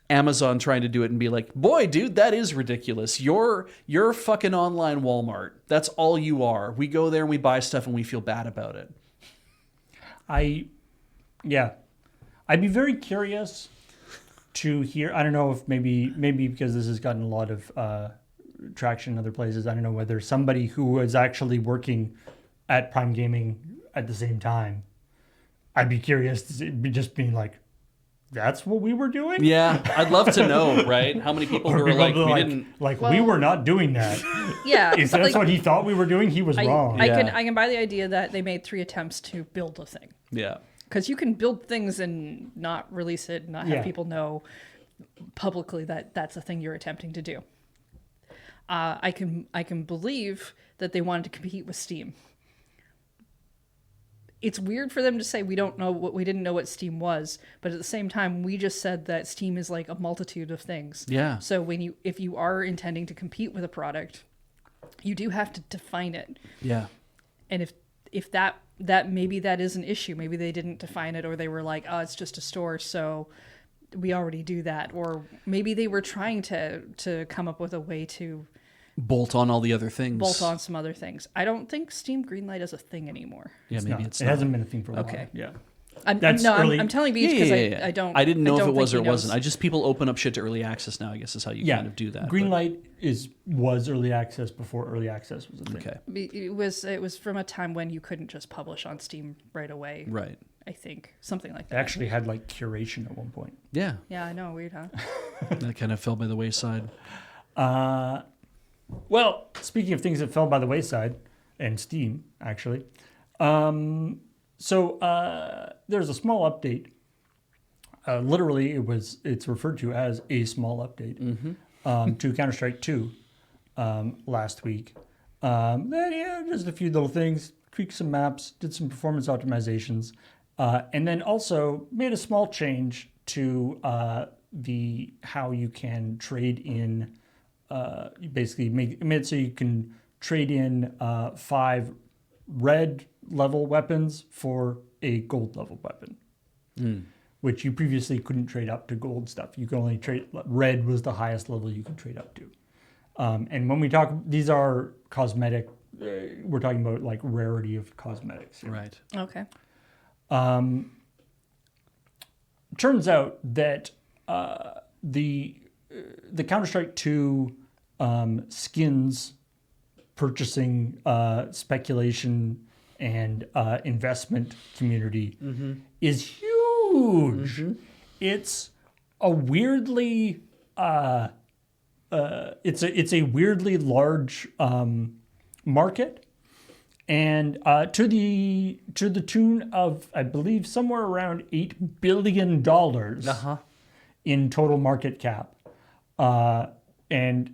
Amazon trying to do it and be like, boy, dude, that is ridiculous. You're fucking online Walmart. That's all you are. We go there and we buy stuff and we feel bad about it. I'd be very curious to hear. I don't know if maybe because this has gotten a lot of traction in other places, I don't know whether somebody who was actually working at Prime Gaming at the same time, I'd be curious to be just being like, that's what we were doing? Yeah, I'd love to know, right? How many people who were like, we didn't... we were not doing that. Yeah. If that's what he thought we were doing, he was wrong. I can buy the idea that they made 3 attempts to build a thing. Yeah. Because you can build things and not release it, not have people know publicly that that's a thing you're attempting to do. I can believe that they wanted to compete with Steam. It's weird for them to say we didn't know what Steam was, but at the same time, we just said that Steam is like a multitude of things. Yeah. So if you are intending to compete with a product, you do have to define it. Yeah. And if that maybe that is an issue, maybe they didn't define it, or they were like, oh, it's just a store, so we already do that, or maybe they were trying to come up with a way to bolt on all the other things. Bolt on some other things. I don't think Steam Greenlight is a thing anymore. Yeah, maybe not. it's It not. hasn't been a thing for a while. Okay. Yeah. I'm telling Beach because I don't. I didn't know if it was or think he wasn't. knows. I just, people open up shit to early access now, I guess is how you kind of do that. Greenlight was early access before early access was a thing. Okay. It was from a time when you couldn't just publish on Steam right away. Right. I think something like It that. actually had like curation at one point. Yeah. Yeah, I know. Weird, huh? That kind of fell by the wayside. Well, speaking of things that fell by the wayside, and Steam, actually. So there's a small update. Literally, it's referred to as a small update to Counter-Strike 2 last week. Then just a few little things, tweaked some maps, did some performance optimizations, and then also made a small change to the how you can trade in. You basically made it so you can trade in 5 red level weapons for a gold level weapon, which you previously couldn't trade up to gold stuff. You could only trade red was the highest level you could trade up to. And when we talk, these are cosmetic. We're talking about like rarity of cosmetics. Right. Okay. Turns out that the Counter-Strike 2 skins purchasing speculation and investment community is huge. It's a weirdly it's a weirdly large market, and to the tune of, I believe, somewhere around $8 billion in total market cap, and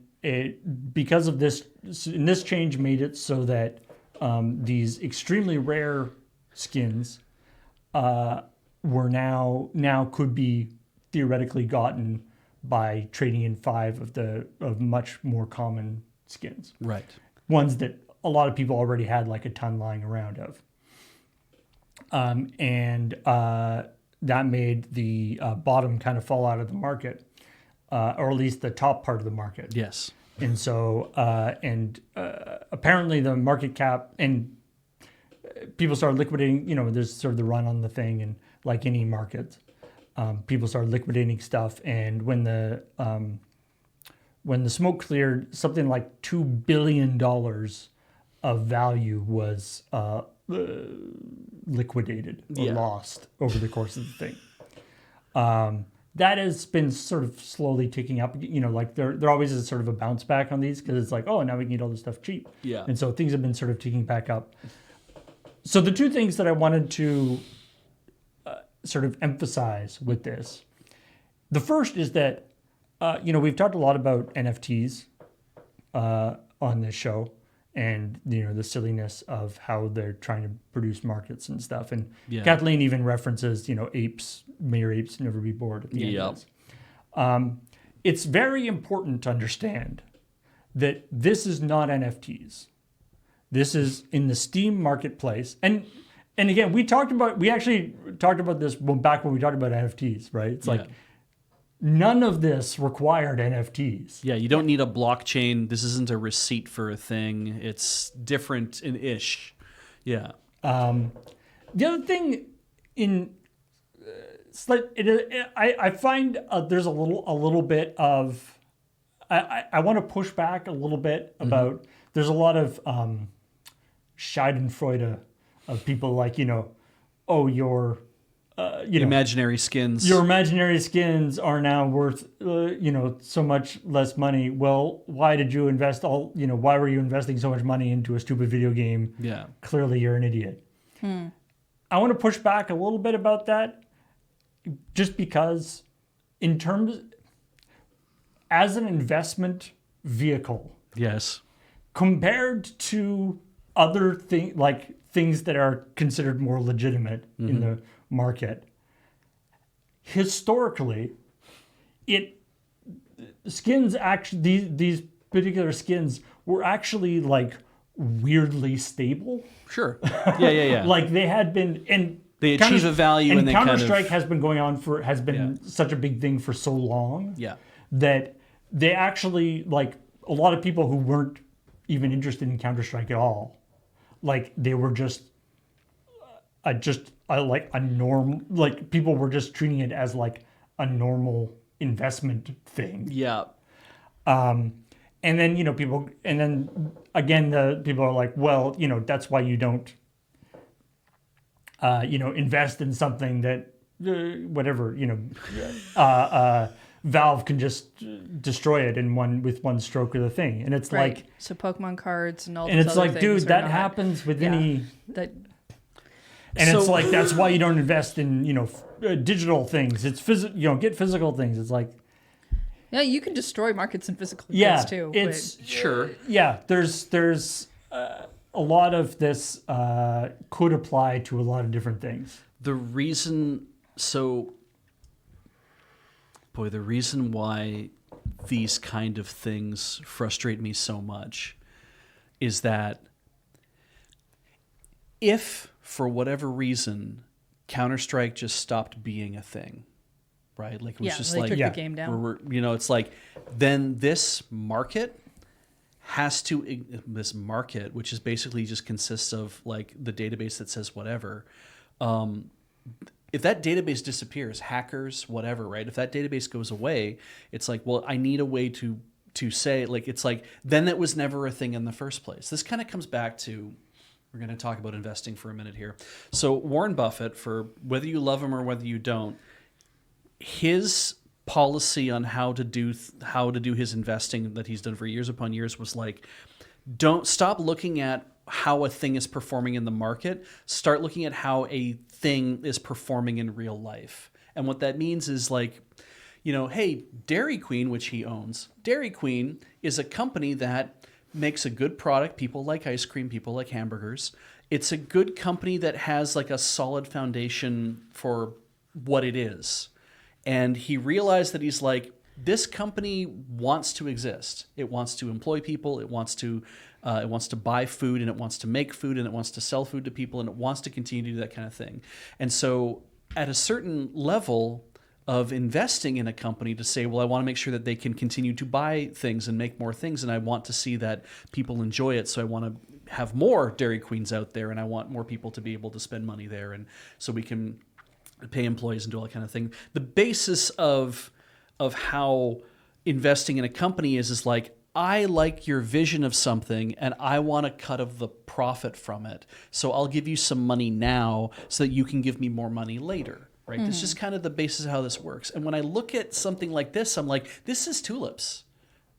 because of this, and this change made it so that these extremely rare skins were now could be theoretically gotten by trading in 5 of much more common skins. Right. Ones that a lot of people already had like a ton lying around of. And that made the bottom kind of fall out of the market, or at least the top part of the market. Yes. And so, apparently the market cap, and people started liquidating, there's sort of the run on the thing, and like any market, people started liquidating stuff. And when the smoke cleared, something like $2 billion of value was liquidated or lost over the course of the thing. That has been sort of slowly ticking up. Like there always is sort of a bounce back on these, because it's like, oh, now we can get all this stuff cheap. Yeah. And so things have been sort of ticking back up. So the 2 things that I wanted to sort of emphasize with this, the first is that we've talked a lot about NFTs on this show, and the silliness of how they're trying to produce markets and stuff. And Kathleen even references, apes, mere apes never be bored at the end of this. It's very important to understand that this is not NFTs. This is in the Steam marketplace. And again, we actually talked about this back when we talked about NFTs, right? It's like, none of this required NFTs. Yeah, you don't need a blockchain. This isn't a receipt for a thing. It's different in ish. Yeah. The other thing I find there's a little bit of, I want to push back a little bit about, there's a lot of Schadenfreude of people like, oh, your imaginary skins. Your imaginary skins are now worth, so much less money. Well, why did you invest why were you investing so much money into a stupid video game? Yeah. Clearly you're an idiot. I want to push back a little bit about that, just because as an investment vehicle. Yes. Compared to other things that are considered more legitimate in the market, historically, these particular skins were actually like weirdly stable. Sure. Yeah. Like they had been, and they achieve a value, and they Counter-Strike has been going on such a big thing for so long. Yeah. That they actually, like, a lot of people who weren't even interested in Counter-Strike at all, like they were just like a norm, like people were just treating it as like a normal investment thing. Yeah. And then, people, and then again, the people are like, well, that's why you don't, invest in something that, Valve can just destroy it with one stroke of the thing. And it's like, so Pokemon cards and all those and it's other like, dude, things that not, happens with any, and it's like, that's why you don't invest in, digital things. It's get physical things. It's like, yeah, you can destroy markets in physical goods too. It's sure. Yeah, there's a lot of this could apply to a lot of different things. The reason why these kind of things frustrate me so much is that if, for whatever reason, Counter-Strike just stopped being a thing, right? Like it was just they like took the game down. it's like then this market, which is basically just consists of like the database that says whatever. If that database disappears, hackers, whatever, right? If that database goes away, it's like, well, I need a way to say, like, it's like, then that was never a thing in the first place. This kind of comes back to, we're going to talk about investing for a minute here. So Warren Buffett, for whether you love him or whether you don't, his policy on how to do his investing that he's done for years upon years was like, don't stop looking at how a thing is performing in the market. Start looking at how a thing is performing in real life. And what that means is like, hey, Dairy Queen, which he owns, Dairy Queen is a company that makes a good product. People like ice cream, people like hamburgers. It's a good company that has like a solid foundation for what it is. And he realized that he's like, this company wants to exist. It wants to employ people. It wants to buy food, and it wants to make food, and it wants to sell food to people, and it wants to continue to do that kind of thing. And so at a certain level of investing in a company to say, well, I want to make sure that they can continue to buy things and make more things, and I want to see that people enjoy it, so I want to have more Dairy Queens out there, and I want more people to be able to spend money there, and so we can pay employees and do all that kind of thing. The basis of how investing in a company is like, I like your vision of something and I want a cut of the profit from it. So I'll give you some money now so that you can give me more money later, right? This is just kind of the basis of how this works. And when I look at something like this, I'm like, this is tulips.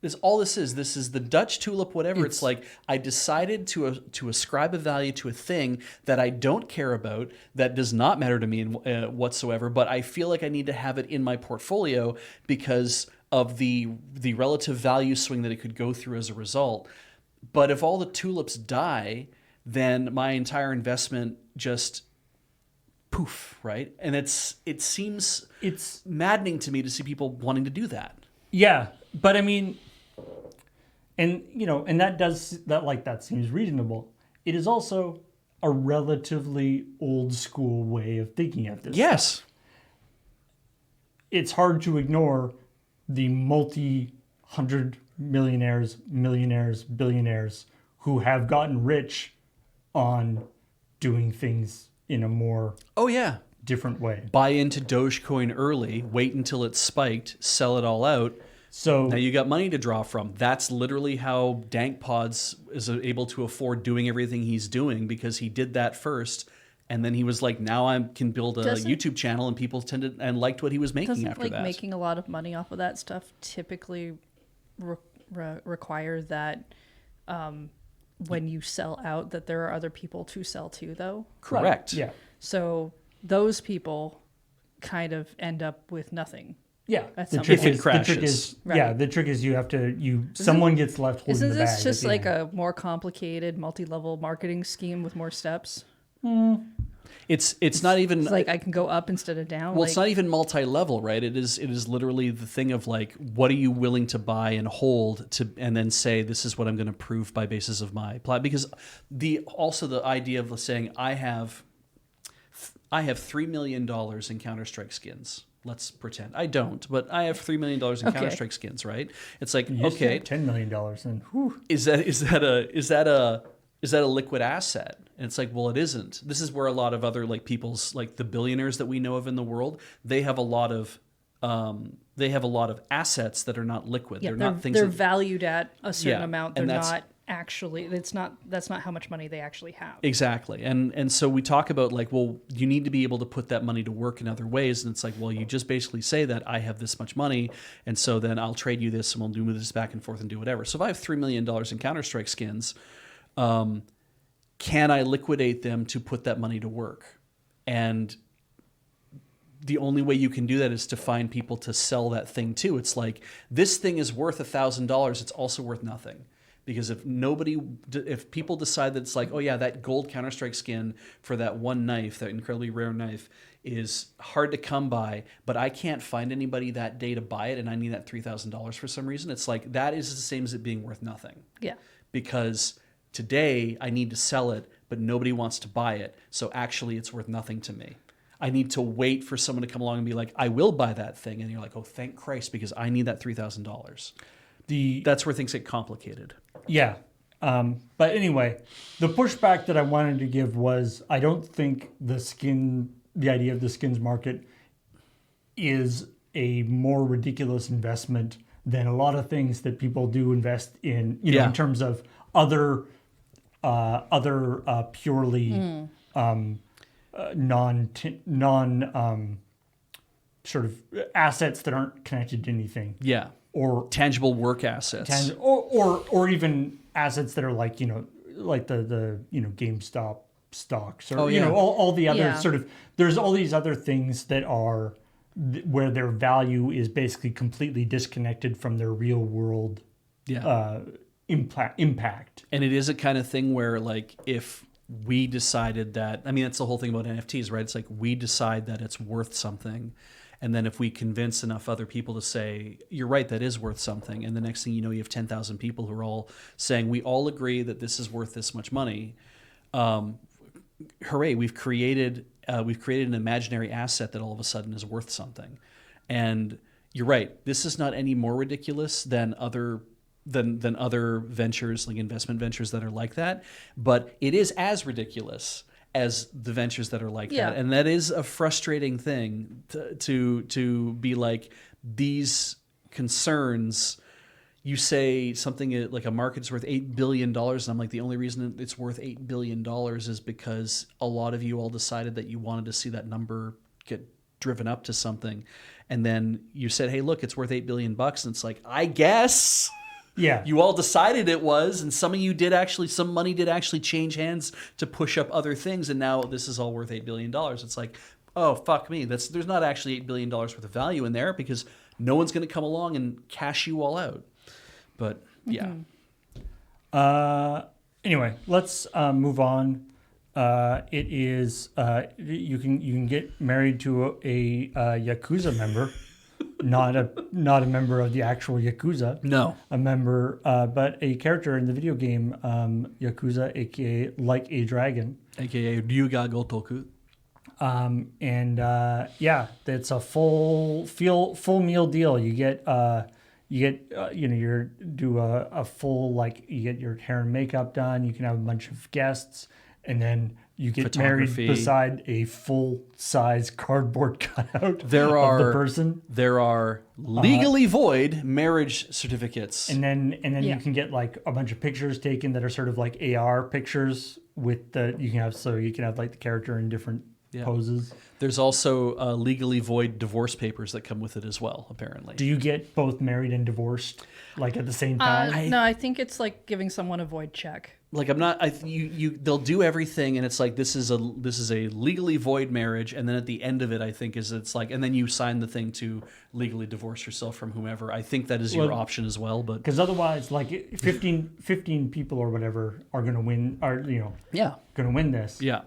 This is the Dutch tulip, whatever. It's like, I decided to ascribe a value to a thing that I don't care about, that does not matter to me whatsoever, but I feel like I need to have it in my portfolio because of the relative value swing that it could go through as a result. But if all the tulips die, then my entire investment just poof, right? And it's maddening to me to see people wanting to do that. Yeah, but I mean, and that seems reasonable. It is also a relatively old school way of thinking of this. Yes. It's hard to ignore the multi-hundred millionaires, billionaires who have gotten rich on doing things in a more different way. Buy into Dogecoin early, wait until it's spiked, sell it all out. So now you got money to draw from. That's literally how Dank Pods is able to afford doing everything he's doing, because he did that first. And then he was like, now I can build a YouTube channel, and people tended and liked what he was making after that. Making a lot of money off of that stuff typically require that when you sell out, that there are other people to sell to, though? Correct. Yeah. So those people kind of end up with nothing. Yeah, the trick is the trick is someone gets left holding the bag. Isn't this just like a more complicated multi-level marketing scheme with more steps? It's not even, it's like I can go up instead of down. Well, it's not even multi-level, right? It is literally the thing of like, what are you willing to buy and hold and then say, this is what I'm going to prove by basis of my plot. Because the idea of saying I have $3 million in Counter-Strike skins. Let's pretend I don't, but I have $3 million in Counter-Strike skins, right? It's like, okay, $10 million, and whew. Is that a liquid asset? And it's like, well, it isn't. This is where a lot of other like people's, like the billionaires that we know of in the world, they have a lot of assets that are not liquid. Yeah, they're not things. They're valued at a certain amount. They're not actually. That's not how much money they actually have. Exactly. And so we talk about like, well, you need to be able to put that money to work in other ways. And it's like, well, you just basically say that I have this much money, and so then I'll trade you this, and we'll do this back and forth and do whatever. So if I have $3 million in Counter-Strike skins, can I liquidate them to put that money to work? And the only way you can do that is to find people to sell that thing to. It's like, this thing is worth $1,000. It's also worth nothing. Because if people decide that it's like, oh yeah, that gold Counter-Strike skin for that one knife, that incredibly rare knife, is hard to come by, but I can't find anybody that day to buy it, and I need that $3,000 for some reason, it's like that is the same as it being worth nothing. Yeah. Because today I need to sell it, but nobody wants to buy it, so actually it's worth nothing to me. I need to wait for someone to come along and be like, I will buy that thing, and you're like, oh, thank Christ, because I need that $3,000. That's where things get complicated. Yeah. But anyway, the pushback that I wanted to give was I don't think the idea of the skins market is a more ridiculous investment than a lot of things that people do invest in, in terms of other purely non sort of assets that aren't connected to anything. Yeah. Or tangible work assets. Or even assets that are like, like the GameStop stocks or, all the other sort of, there's all these other things that are where their value is basically completely disconnected from their real world impact. And it is a kind of thing where, like, if we decided that, I mean, that's the whole thing about NFTs, right? It's like we decide that it's worth something. And then if we convince enough other people to say, you're right, that is worth something. And the next thing you know, you have 10,000 people who are all saying, we all agree that this is worth this much money. Hooray, we've created an imaginary asset that all of a sudden is worth something. And you're right, this is not any more ridiculous than other ventures, like investment ventures that are like that. But it is as ridiculous as the ventures that are like that. And that is a frustrating thing to be like, these concerns, you say something like a market's worth $8 billion, and I'm like, the only reason it's worth $8 billion is because a lot of you all decided that you wanted to see that number get driven up to something. And then you said, hey, look, it's worth $8 billion. And it's like, I guess... Yeah, you all decided it was, and some money did actually change hands to push up other things, and now this is all worth $8 billion. It's like, oh, fuck me. There's not actually $8 billion worth of value in there because no one's going to come along and cash you all out. But yeah. Anyway, let's move on. It is you can get married to a Yakuza member. Not a member of the actual Yakuza. No. A member, but a character in the video game Yakuza, aka Like a Dragon. Aka Ryuga Gotoku. It's a full meal deal. You get a full, like, you get your hair and makeup done. You can have a bunch of guests, and then you get married beside a full-size cardboard cutout of the person. There are legally void marriage certificates. And then you can get like a bunch of pictures taken that are sort of like AR pictures you can have like the character in different poses. There's also legally void divorce papers that come with it as well, apparently. Do you get both married and divorced like at the same time? No, I think it's like giving someone a void check. Like, I'm not. They'll do everything, and it's like this is a legally void marriage, and then at the end of it, I think it's like, and then you sign the thing to legally divorce yourself from whomever. I think that is your option as well, but because otherwise, like 15 people or whatever are going to win, going to win this. Yeah.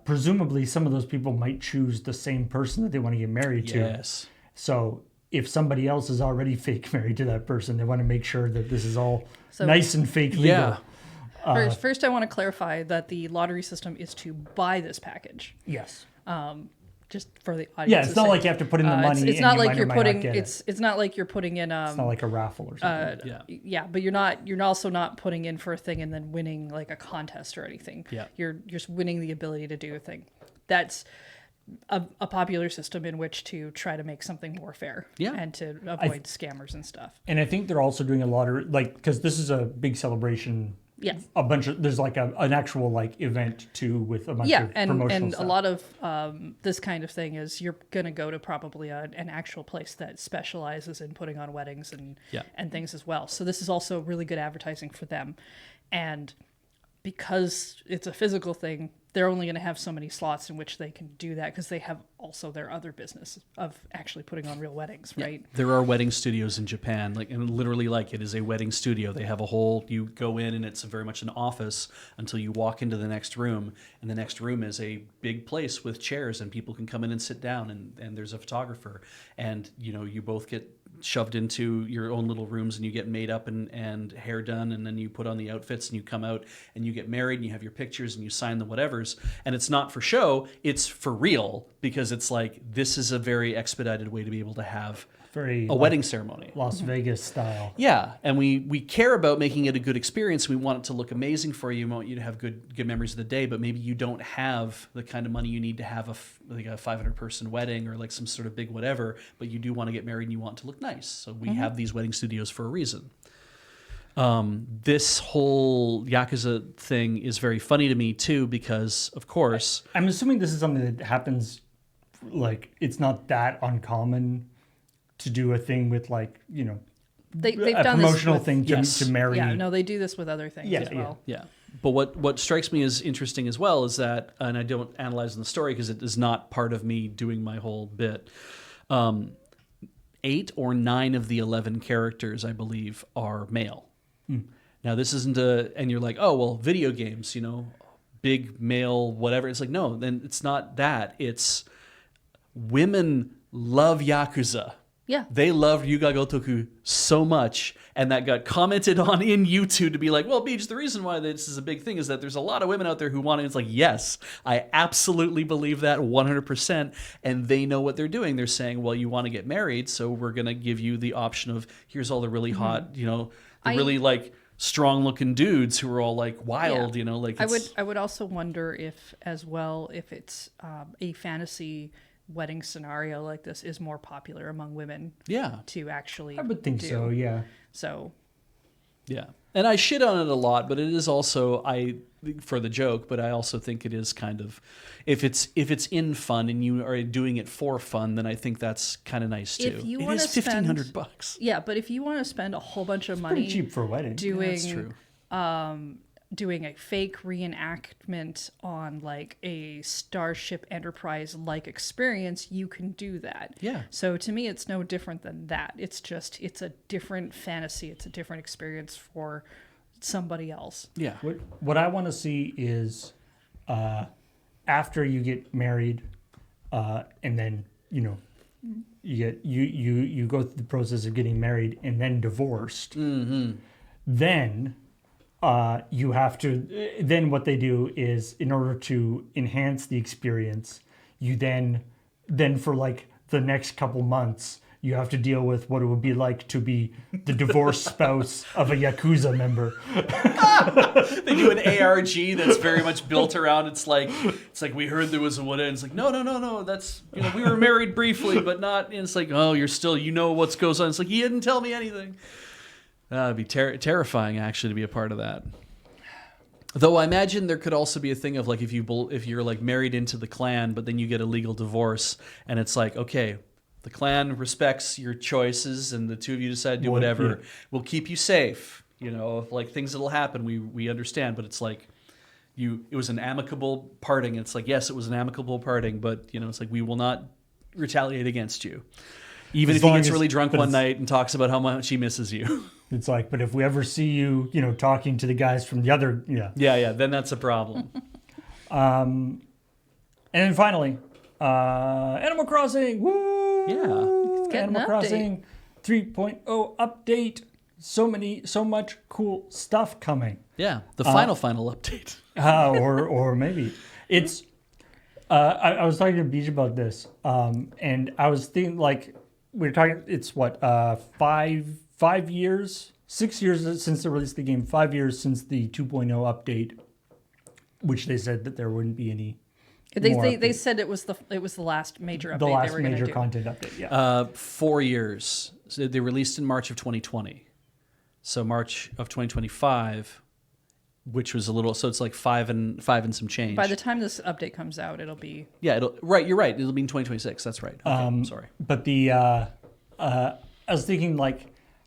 Presumably, some of those people might choose the same person that they want to get married to. Yes. So if somebody else is already fake married to that person, they want to make sure that this is all nice and fake legal. Yeah. First, I want to clarify that the lottery system is to buy this package. Yes. Just for the audience. Yeah, it's not like you have to put in the money. It's not like you're putting. It's not like you're putting in. It's not like a raffle or something. Yeah, but you're not. You're also not putting in for a thing and then winning like a contest or anything. Yeah. You're just winning the ability to do a thing. That's a popular system in which to try to make something more fair. Yeah. And to avoid scammers and stuff. And I think they're also doing a lot of because this is a big celebration. Yeah, there's like an actual like event too with a bunch of promotional stuff. And a lot of this kind of thing is you're going to go to probably an actual place that specializes in putting on weddings and things as well. So this is also really good advertising for them. And because it's a physical thing, they're only going to have so many slots in which they can do that because they have also their other business of actually putting on real weddings, right? There are wedding studios in Japan, and literally it is a wedding studio. They have you go in and it's very much an office until you walk into the next room, and the next room is a big place with chairs and people can come in and sit down, and there's a photographer, and you both get shoved into your own little rooms and you get made up and hair done, and then you put on the outfits and you come out and you get married and you have your pictures and you sign the whatevers, and it's not for show, it's for real, because it's this is a very expedited way to be able to have a wedding ceremony. Las Vegas style. Yeah, and we care about making it a good experience. We want it to look amazing for you. We want you to have good memories of the day, but maybe you don't have the kind of money you need to have a 500-person wedding or some sort of big whatever, but you do want to get married and you want it to look nice. So we have these wedding studios for a reason. This whole Yakuza thing is very funny to me too, because of course... I'm assuming this is something that happens, it's not that uncommon to do a thing with they've a done promotional this thing to marry. Yeah, no, they do this with other things as well. Yeah. But what strikes me as interesting as well is that, and I don't analyze in the story because it is not part of me doing my whole bit, 8 or 9 of the 11 characters, I believe, are male. Now, this isn't and you're like, oh, well, video games, big male, whatever. It's no, then it's not that. It's women love Yakuza. Yeah. They love Yuga Gotoku so much, and that got commented on in YouTube to be well, Beach, the reason why this is a big thing is that there's a lot of women out there who want it. It's yes, I absolutely believe that 100%, and they know what they're doing. They're saying, well, you want to get married, so we're going to give you the option of, here's all the really hot, really strong-looking dudes who are all wild, I would also wonder if it's a fantasy wedding scenario like this is more popular among women. Yeah. To actually I would think so, yeah. So. Yeah. And I shit on it a lot, but it is also for the joke, but I also think it is kind of, if it's in fun and you are doing it for fun, then I think that's kind of nice too. If you it is $1,500. Yeah, but if you want to spend a whole bunch of money, pretty cheap for a wedding. That's true. Doing a fake reenactment on a Starship Enterprise experience, you can do that. Yeah. So to me, it's no different than that. It's a different fantasy. It's a different experience for somebody else. Yeah. What I want to see is after you get married, and then you go through the process of getting married and then divorced. Mm-hmm. Then. You have to. Then what they do is, in order to enhance the experience, you then for the next couple months, you have to deal with what it would be like to be the divorced spouse of a Yakuza member. They do an ARG that's very much built around. It's like we heard there was a what, and it's no. That's we were married briefly, but not. And it's oh, you're still what goes on. It's he didn't tell me anything. It'd be terrifying, actually, to be a part of that. Though I imagine there could also be a thing of if you're married into the clan, but then you get a legal divorce, and it's okay, the clan respects your choices, and the two of you decide to do whatever. Yeah. We'll keep you safe. Things that'll happen, we understand. But it's it was an amicable parting. It's yes, it was an amicable parting, but it's we will not retaliate against you. Even if he gets really drunk one night and talks about how much he misses you. It's but if we ever see you, talking to the guys from the other, Yeah, then that's a problem. And then finally, Animal Crossing. Woo! Yeah. It's Animal Crossing 3.0 update. So much cool stuff coming. Yeah, the final update. Or maybe. It's, I was talking to Beach about this, and I was thinking, we're talking, it's what, 5 years, 6 years since they released the game, 5 years since the 2.0 update, which they said that there wouldn't be any. They said it was the last major update. The last they were major do. content update. Yeah. 4 years. So they released in March of 2020. So March of 2025, which was a little. So it's 5 and some change. By the time this update comes out, it'll be. Yeah. You're right. It'll be in 2026. That's right. Okay, sorry. But I was thinking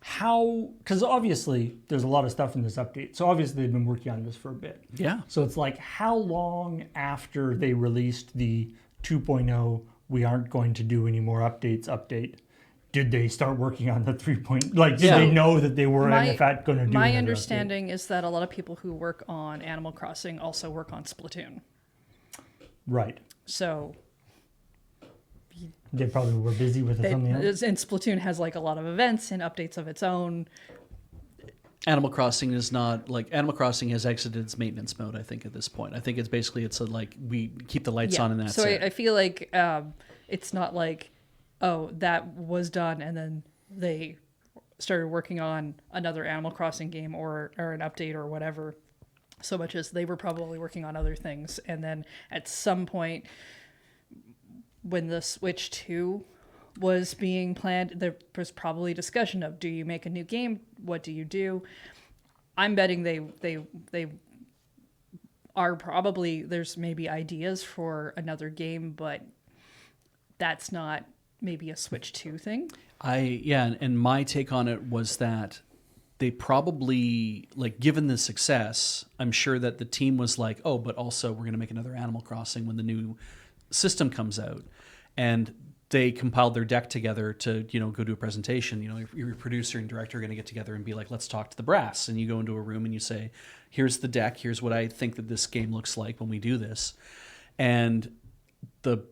how, because obviously there's a lot of stuff in this update. So obviously they've been working on this for a bit. Yeah. So it's like, how long after they released the 2.0, we aren't going to do any more update, did they start working on the 3.0? Like, did they know that they were in fact going to do My another understanding is that a lot of people who work on Animal Crossing also work on Splatoon. Right. So they probably were busy with something else. And Splatoon has like a lot of events and updates of its own. Animal Crossing is not like Animal Crossing has exited its maintenance mode. I think at this point, I think it's basically we keep the lights on and that's it. So I feel like it's not like, oh, that was done and then they started working on another Animal Crossing game or an update or whatever. So much as they were probably working on other things, and then at some point, when the Switch 2 was being planned, there was probably discussion of, do you make a new game? What do you do? I'm betting they are probably, there's maybe ideas for another game, but that's not maybe a Switch 2 thing. And my take on it was that they probably, like, given the success, I'm sure that the team was like, oh, but also we're going to make another Animal Crossing when the new system comes out. And they compiled their deck together to, go do a presentation. Your producer and director are going to get together and be like, let's talk to the brass. And you go into a room and you say, here's the deck. Here's what I think that this game looks like when we do this. And the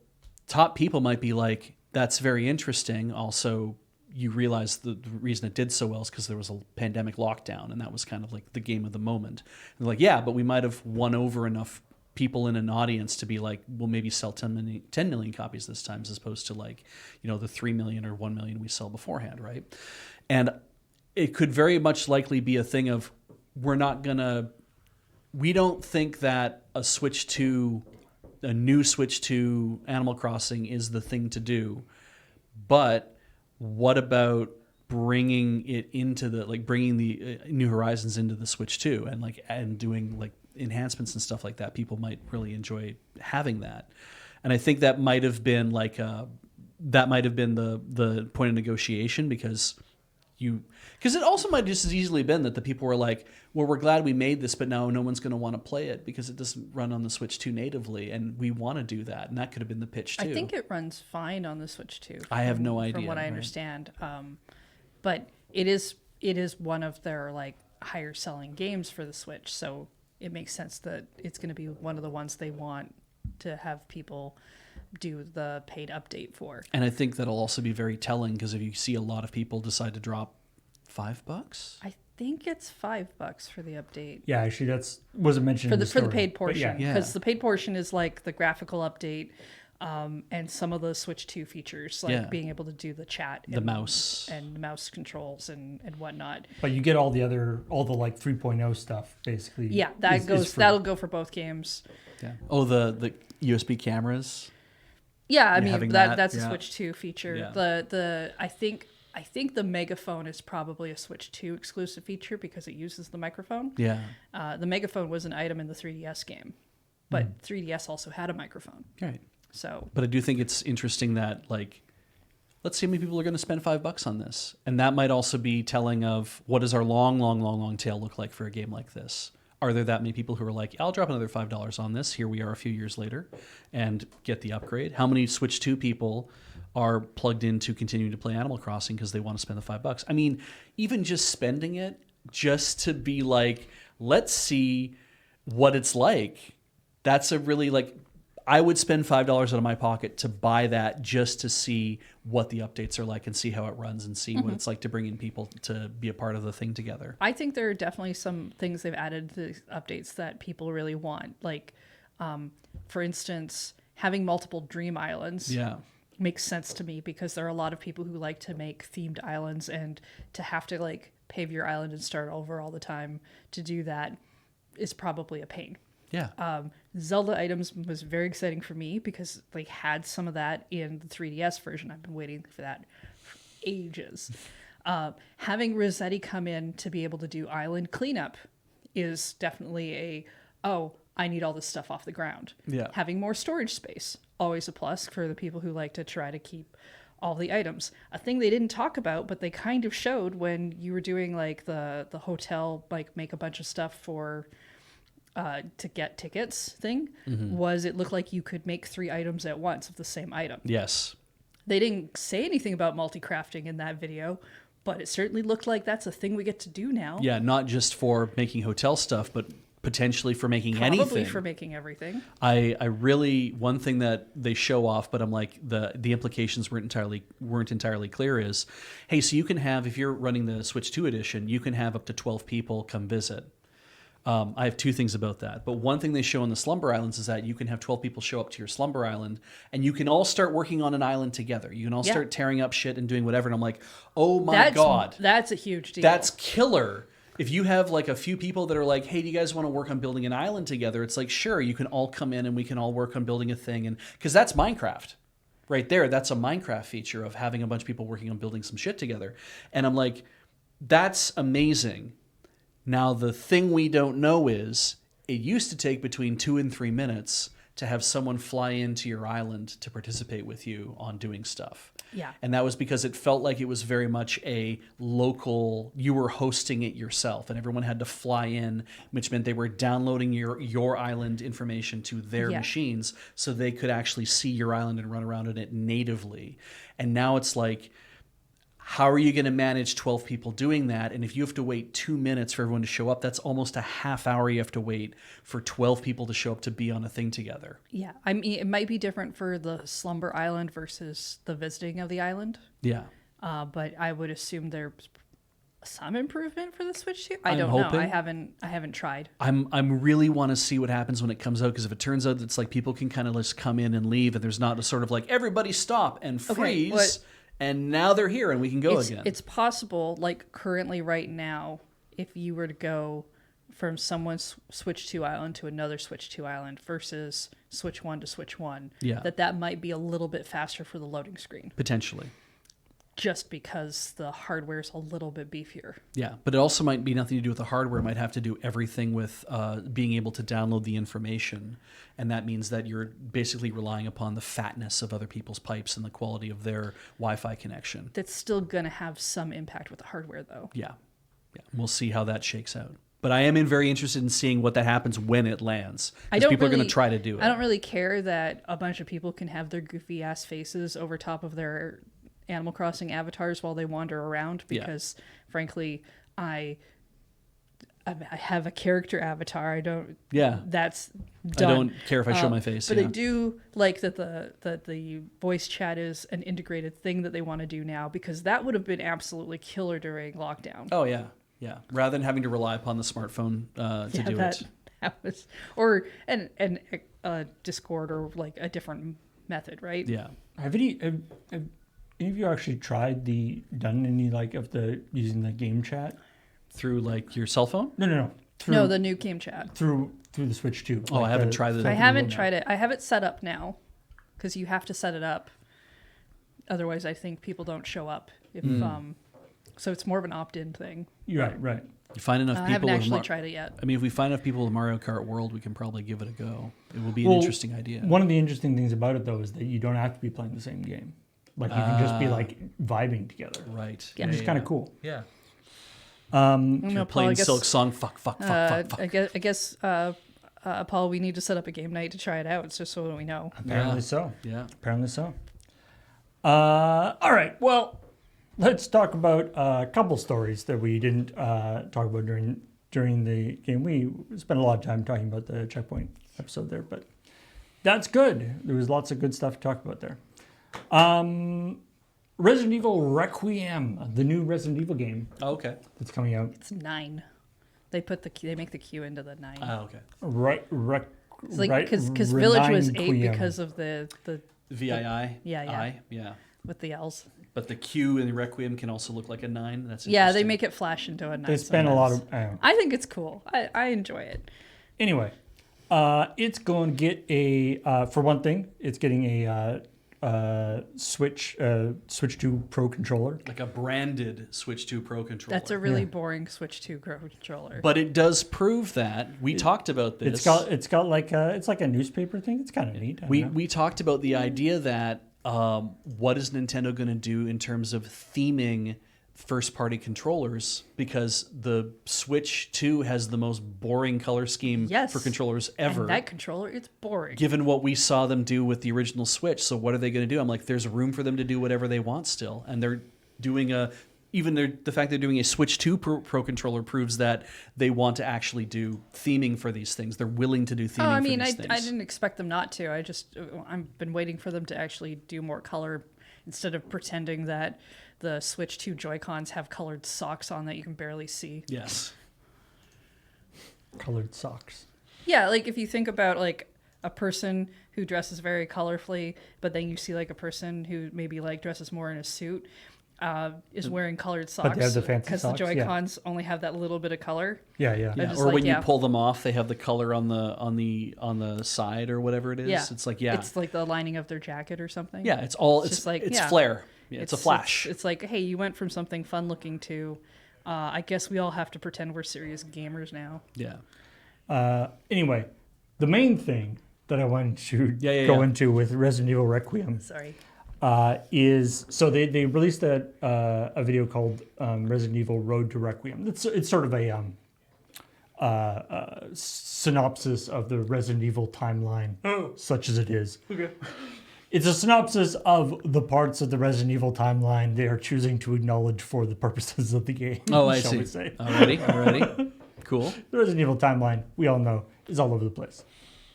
top people might be like, that's very interesting. Also, you realize the reason it did so well is because there was a pandemic lockdown, and that was kind of like the game of the moment. And they're like, yeah, but we might have won over enough people in an audience to be like, we'll maybe sell 10 million copies this time, as opposed to like, the 3 million or 1 million we sell beforehand, right? And it could very much likely be a thing of, we don't think that a new Switch 2 Animal Crossing is the thing to do, but what about bringing it into bringing the New Horizons into the Switch 2 and doing like enhancements and stuff like that? People might really enjoy having that. And I think that might have been the point of negotiation, because it also might just as easily been that the people were like, well, we're glad we made this, but now no one's going to want to play it because it doesn't run on the Switch 2 natively, and we want to do that. And that could have been the pitch too. I think it runs fine on the Switch 2. I have no idea. From what I understand. But it is one of their like higher selling games for the Switch, so it makes sense that it's going to be one of the ones they want to have people do the paid update for. And I think that'll also be very telling, because if you see a lot of people decide to drop $5, I think it's $5 for the update. Yeah, actually, that's wasn't mentioned for the paid portion, because Yeah. the paid portion is like the graphical update, and some of the Switch 2 features, like being able to do the chat, the mouse and mouse controls and whatnot. But you get all the like 3.0 stuff basically. Yeah, that'll go for both games. Yeah. Oh, the USB cameras. Yeah, I mean that's a yeah. Switch 2 feature. Yeah. I think the megaphone is probably a Switch 2 exclusive feature because it uses the microphone. Yeah. The megaphone was an item in the 3DS game, but 3DS also had a microphone. Right. So, but I do think it's interesting that, like, let's see how many people are going to spend $5 on this, and that might also be telling of what does our long tail look like for a game like this. Are there that many people who are like, I'll drop another $5 on this? Here we are a few years later, and get the upgrade. How many Switch 2 people are plugged into continuing to play Animal Crossing because they want to spend the $5? I mean, even just spending it just to be like, let's see what it's like. That's a really, like, I would spend $5 out of my pocket to buy that just to see what the updates are like and see how it runs and see what it's like to bring in people to be a part of the thing together. I think there are definitely some things they've added to the updates that people really want. Like, for instance, having multiple dream islands makes sense to me, because there are a lot of people who like to make themed islands, and to have to like pave your island and start over all the time to do that is probably a pain. Yeah. Zelda items was very exciting for me because they had some of that in the 3DS version. I've been waiting for that for ages. Having Rossetti come in to be able to do island cleanup is definitely I need all this stuff off the ground. Yeah. Having more storage space, always a plus for the people who like to try to keep all the items. A thing they didn't talk about, but they kind of showed when you were doing like the hotel, like make a bunch of stuff for to get tickets thing, was it looked like you could make 3 items at once of the same item. Yes. They didn't say anything about multi-crafting in that video, but it certainly looked like that's a thing we get to do now. Yeah, not just for making hotel stuff, but potentially for making anything. Probably for making everything. I really, one thing that they show off, but I'm like, the implications weren't entirely clear is, hey, so you can have, if you're running the Switch 2 edition, you can have up to 12 people come visit. I have 2 things about that. But one thing they show on the Slumber Islands is that you can have 12 people show up to your Slumber Island, and you can all start working on an island together. You can all start tearing up shit and doing whatever. And I'm like, oh my God. That's a huge deal. That's killer. If you have like a few people that are like, hey, do you guys want to work on building an island together? It's like, sure, you can all come in and we can all work on building a thing. And because that's Minecraft right there. That's a Minecraft feature of having a bunch of people working on building some shit together. And I'm like, that's amazing. Now, the thing we don't know is it used to take between 2 and 3 minutes to have someone fly into your island to participate with you on doing stuff. Yeah. And that was because it felt like it was very much a local, you were hosting it yourself, and everyone had to fly in, which meant they were downloading your island information to their machines so they could actually see your island and run around in it natively. And now it's like, how are you going to manage 12 people doing that? And if you have to wait 2 minutes for everyone to show up, that's almost a half hour you have to wait for 12 people to show up to be on a thing together. Yeah. I mean, it might be different for the Slumber Island versus the visiting of the island. Yeah. But I would assume there's some improvement for the Switch 2. I don't hoping. know. I haven't tried. I'm really want to see what happens when it comes out, because if it turns out it's like people can kind of just come in and leave, and there's not a sort of like everybody stop and freeze. And now they're here and we can go again. It's possible, like currently right now, if you were to go from someone's Switch 2 island to another Switch 2 island versus Switch 1 to Switch 1, that might be a little bit faster for the loading screen. Potentially. Just because the hardware is a little bit beefier. Yeah, but it also might be nothing to do with the hardware. It might have to do everything with being able to download the information. And that means that you're basically relying upon the fatness of other people's pipes and the quality of their Wi-Fi connection. That's still going to have some impact with the hardware, though. Yeah. We'll see how that shakes out. But I am very interested in seeing what that happens when it lands. Because people are going to try to do it. I don't really care that a bunch of people can have their goofy-ass faces over top of their Animal Crossing avatars while they wander around, because frankly I have a character avatar. That's done. I don't care if I show my face. But I do like that the voice chat is an integrated thing that they want to do now, because that would have been absolutely killer during lockdown. Oh yeah. Rather than having to rely upon the smartphone to do it. That was, or and Discord, or like a different method, right? Yeah. Have any of you actually done any like of the using the game chat through like your cell phone? No. No, the new game chat through the Switch 2. Oh, I haven't tried it. I haven't tried it. I have it set up now, because you have to set it up. Otherwise, I think people don't show up. If so, it's more of an opt-in thing. Right. You find enough people. I haven't actually tried it yet. I mean, if we find enough people with Mario Kart World, we can probably give it a go. It will be an interesting idea. One of the interesting things about it, though, is that you don't have to be playing the same game. Like, you can just be like vibing together. Right. Yeah. Which is kind of cool. Yeah. You're playing Silk Song. Fuck. I guess, Paul, we need to set up a game night to try it out. It's just so that we know. Apparently so. Yeah. Apparently so. All right. Well, let's talk about a couple stories that we didn't talk about during the game. We spent a lot of time talking about the ChillPoint episode there, but that's good. There was lots of good stuff to talk about there. Resident Evil Requiem, the new Resident Evil game. Oh, okay. That's coming out. It's 9. They make the Q into the 9. Oh, okay. It's like because Village was 8 Requiem. because of the VII. Yeah. Yeah. with the L's. But the Q in the Requiem can also look like a 9. That's yeah, they make it flash into a 9. They spend a lot of. I think it's cool. I enjoy it. Anyway, it's going to get for one thing, it's getting a Switch 2 Pro controller. like a branded Switch 2 Pro controller. That's a really boring Switch 2 Pro controller. But it does prove that we talked about this. It's got like it's like a newspaper thing. It's kind of neat. We talked about the idea that what is Nintendo going to do in terms of theming first-party controllers? Because the Switch 2 has the most boring color scheme for controllers ever. And that controller, it's boring. Given what we saw them do with the original Switch, so what are they going to do? I'm like, there's room for them to do whatever they want still, and they're doing the fact they're doing a Switch 2 Pro controller proves that they want to actually do theming for these things. They're willing to do theming for these things. I didn't expect them not to. I've been waiting for them to actually do more color instead of pretending that the Switch 2 Joy-Cons have colored socks on that you can barely see. Yes. Colored socks. Yeah, like if you think about like a person who dresses very colorfully, but then you see like a person who maybe like dresses more in a suit, is wearing colored socks. But they have the fancy because socks, the Joy-Cons only have that little bit of color. Yeah. Or when you pull them off, they have the color on the side or whatever it is. Yeah. It's like it's like the lining of their jacket or something. Yeah, it's just like it's flare. Yeah, it's a flash. It's like, hey, you went from something fun looking to, I guess we all have to pretend we're serious gamers now. Yeah. Anyway, the main thing that I wanted to go into with Resident Evil Requiem. Sorry. Is so they released a video called Resident Evil Road to Requiem. It's sort of a synopsis of the Resident Evil timeline, such as it is. Okay. It's a synopsis of the parts of the Resident Evil timeline they are choosing to acknowledge for the purposes of the game. Oh, I shall see. We say. Alrighty. Cool. The Resident Evil timeline, we all know, is all over the place.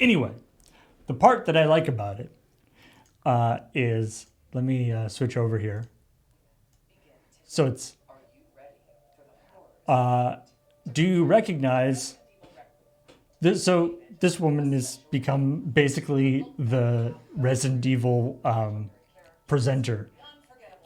Anyway, the part that I like about it is, let me switch over here. So it's, do you recognize this? So this woman has become basically the Resident Evil presenter.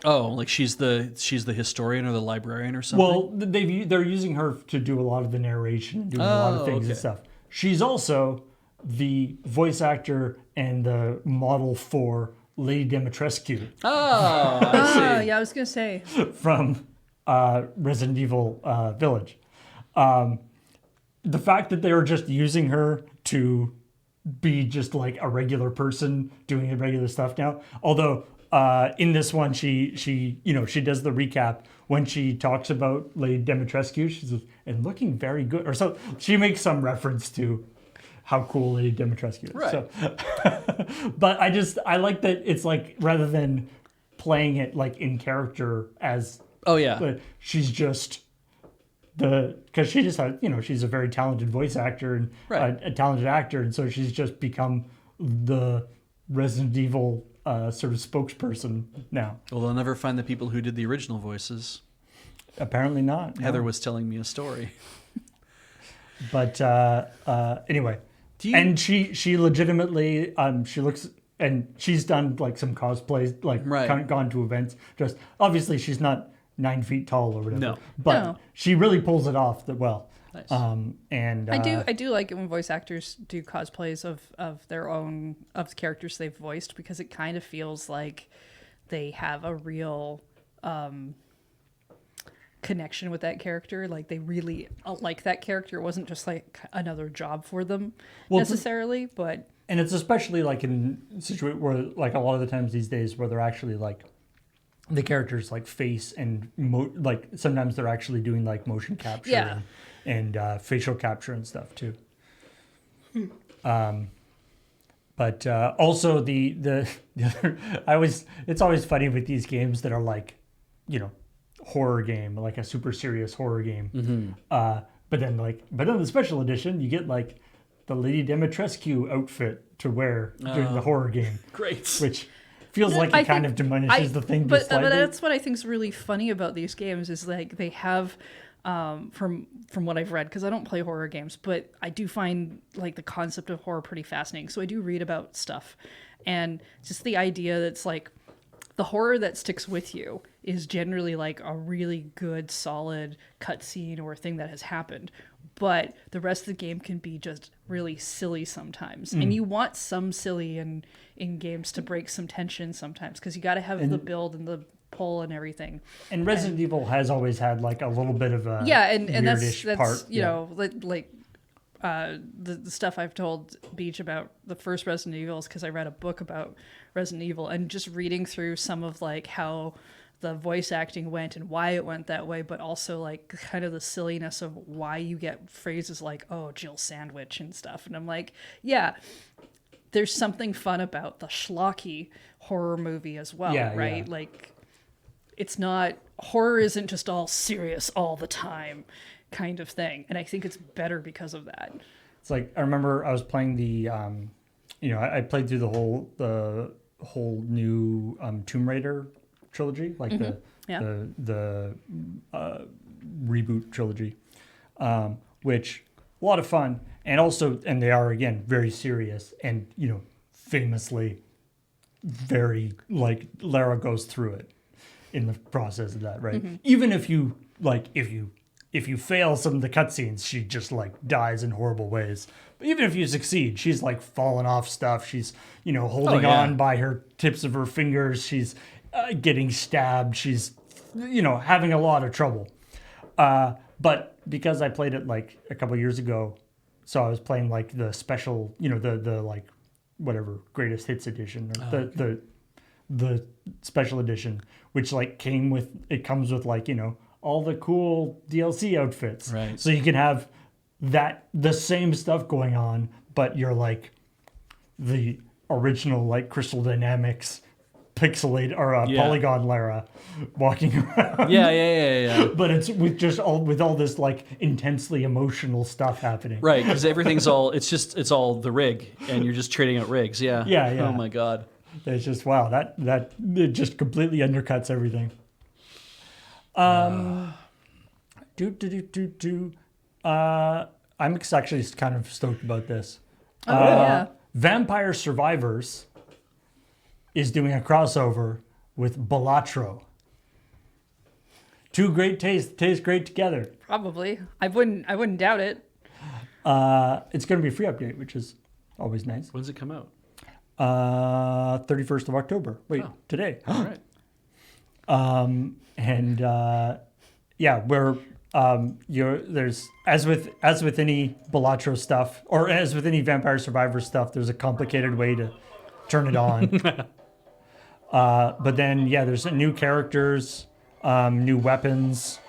Oh, like she's the historian or the librarian or something? Well, they're using her to do a lot of the narration and doing a lot of things and stuff. She's also the voice actor and the model for Lady Dimitrescu. Oh, I see. Yeah, I was going to say. From Resident Evil Village. The fact that they were just using her to be just like a regular person doing regular stuff now. Although in this one, she does the recap when she talks about Lady Dimitrescu. She says, and looking very good. Or so she makes some reference to how cool Lady Dimitrescu is. Right. So, but I like that it's like, rather than playing it like in character as, she's just because she just had, she's a very talented voice actor and a talented actor. And so she's just become the Resident Evil sort of spokesperson now. Well, they'll never find the people who did the original voices. Apparently not. No. Heather was telling me a story. But anyway, and she legitimately she looks, and she's done like some cosplays, like gone to events. Just obviously she's not 9 feet tall or whatever. But she really pulls it off well. Nice. And I do like it when voice actors do cosplays of their own, of the characters they've voiced, because it kind of feels like they have a real connection with that character. Like they really like that character. It wasn't just like another job for them necessarily, but. And it's especially like in situations where, like a lot of the times these days, where they're actually like the characters like face and like sometimes they're actually doing like motion capture and facial capture and stuff too. But also the other, it's always funny with these games that are like, horror game, like a super serious horror game. Mm-hmm. But then the special edition, you get like the Lady Dimitrescu outfit to wear during the horror game. Great. Which feels like it kind of diminishes the thing. But that's what I think is really funny about these games is like they have, from what I've read, because I don't play horror games, but I do find like the concept of horror pretty fascinating. So I do read about stuff, and just the idea that it's like the horror that sticks with you is generally like a really good, solid cutscene or thing that has happened. But the rest of the game can be just really silly sometimes. And you want some silly in games to break some tension sometimes, because you got to have the build and the pull and everything. And Resident Evil has always had like a little bit of a and that's part. you know, like the stuff I've told Beach about the first Resident Evil is because I read a book about Resident Evil, and just reading through some of like how the voice acting went and why it went that way, but also like kind of the silliness of why you get phrases like, oh, Jill Sandwich and stuff. And I'm like, yeah, there's something fun about the schlocky horror movie as well, right? Yeah. Like, it's not, horror isn't just all serious all the time kind of thing. And I think it's better because of that. It's like, I remember I was playing the, I played through the whole new Tomb Raider trilogy, like the reboot trilogy, which a lot of fun, and they are again very serious, and famously very, like, Lara goes through it in the process of that, right? Mm-hmm. Even if you if you fail some of the cutscenes, she just like dies in horrible ways. But even if you succeed, she's like falling off stuff. She's holding on by her tips of her fingers. She's getting stabbed. She's, having a lot of trouble. But because I played it like a couple years ago, so I was playing like the special, the like whatever greatest hits edition, or the special edition, which like comes with like, all the cool DLC outfits. Right. So you can have the same stuff going on, but you're like the original like Crystal Dynamics pixelate or polygon Lara walking around. Yeah. But it's with all this like intensely emotional stuff happening. Right, because everything's it's all the rig, and you're just trading out rigs. Yeah. Yeah. Oh my God. It's just wow. That it just completely undercuts everything. I'm actually kind of stoked about this. Vampire Survivors is doing a crossover with Balatro. Two great taste great together. Probably. I wouldn't doubt it. It's going to be a free update, which is always nice. When's it come out? 31st of October. Wait, today. All right. Where there's as with any Balatro stuff, or as with any Vampire Survivor stuff, there's a complicated way to turn it on. But then there's new characters, new weapons.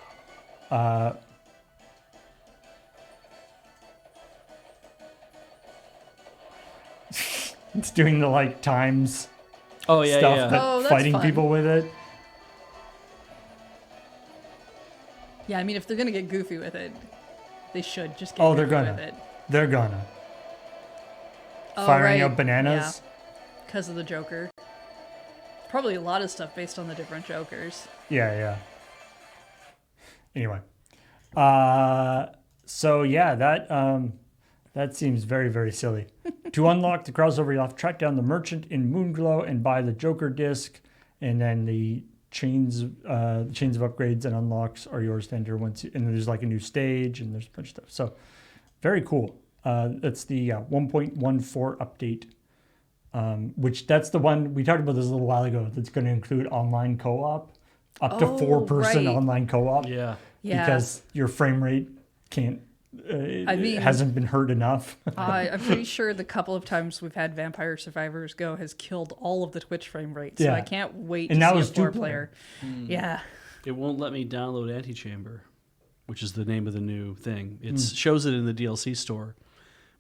It's doing the like times stuff fighting people with it. Yeah, I mean, if they're gonna get goofy with it, they should just get goofy with it. They're gonna. Firing up bananas. Because of the Joker. Probably a lot of stuff based on the different Jokers. Yeah. Anyway. That seems very, very silly. To unlock the crossover, you'll have to track down the merchant in Moonglow and buy the Joker disc, and then the chains of upgrades and unlocks are yours to enter and there's like a new stage and there's a bunch of stuff. So very cool. That's the 1.14 update, which that's the one we talked about this a little while ago. That's going to include online co-op, up to 4-person online co-op. Yeah. Because your frame rate can't. Hasn't been hurt enough. I'm pretty sure the couple of times we've had Vampire Survivors Go has killed all of the Twitch frame rate. So I can't wait to see a 4-player. Yeah. It won't let me download Antichamber, which is the name of the new thing. It shows it in the DLC store,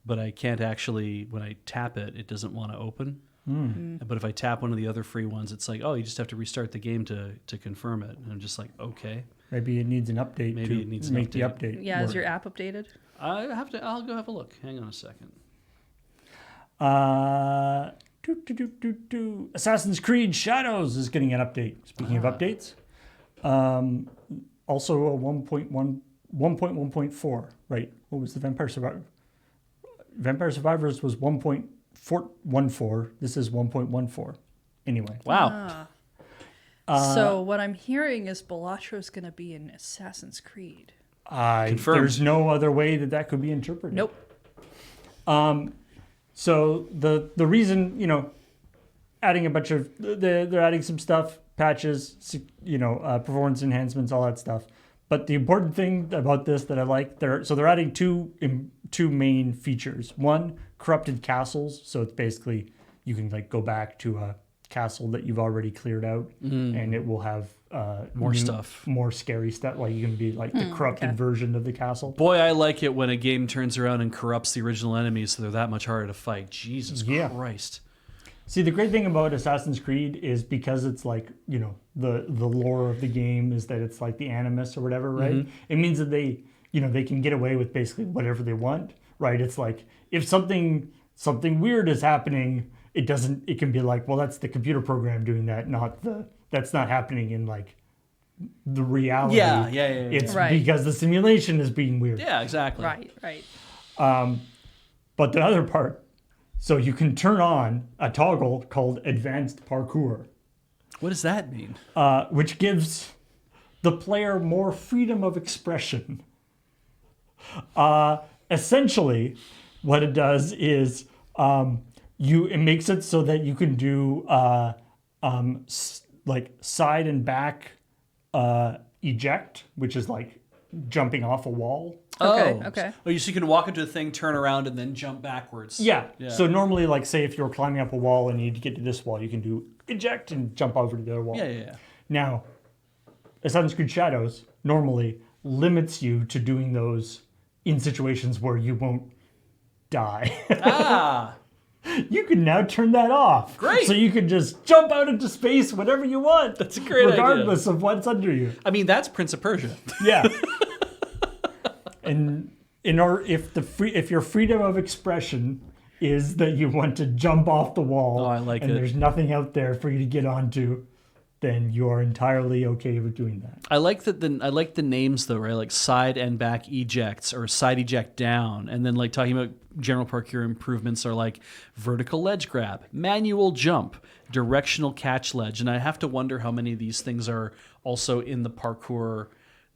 but I can't actually, when I tap it, it doesn't want to open. But if I tap one of the other free ones, it's like, oh, you just have to restart the game to confirm it. And I'm just like, okay. Maybe it needs an update to make the update. Yeah, is your app updated? I'll go have a look. Hang on a second. Assassin's Creed Shadows is getting an update. Speaking of updates, also a 1.1.4. Right? What was the Vampire Survivor? Vampire Survivors was 1.14. This is 1.14. Anyway. Wow. So what I'm hearing is Balatro's going to be in Assassin's Creed. Confirmed. There's no other way that could be interpreted. Nope. So the reason, adding a bunch of they're adding some stuff, patches, performance enhancements, all that stuff. But the important thing about this that I like, they're adding two two main features. One, corrupted castles. So it's basically you can like go back to a castle that you've already cleared out, and it will have More stuff. more scary stuff. Like you can be like the corrupted version of the castle. Boy, I like it when a game turns around and corrupts the original enemies so they're that much harder to fight. Jesus Christ. See, the great thing about Assassin's Creed is because it's like, you know, the lore of the game is that it's like the Animus or whatever, right? It means that they can get away with basically whatever they want, right? It's like if something weird is happening, it can be like, well, that's the computer program doing that, that's not happening in like the reality. Yeah. It's because the simulation is being weird. Yeah, exactly. Right. But the other part, so you can turn on a toggle called Advanced Parkour, What does that mean? which gives the player more freedom of expression. Essentially, what it does is it makes it so that you can do like side and back eject, which is like jumping off a wall. Okay. Oh, so you can walk into a thing, turn around, and then jump backwards. Yeah. So normally, like, say if you're climbing up a wall and you need to get to this wall, you can do eject and jump over to the other wall. Yeah. Now, Assassin's Creed Shadows normally limits you to doing those in situations where you won't die. You can now turn that off. Great. So you can just jump out into space whenever you want. That's a great idea. Regardless of what's under you. I mean, that's Prince of Persia. Yeah. And if your freedom of expression is that you want to jump off the wall, I like and it. there's nothing out there for you to get onto, then you are entirely okay with doing that. I like that. I like the names though, right? Like side and back ejects or side eject down, and then like talking about general parkour improvements are like vertical ledge grab, manual jump, directional catch ledge, and I have to wonder how many of these things are also in the parkour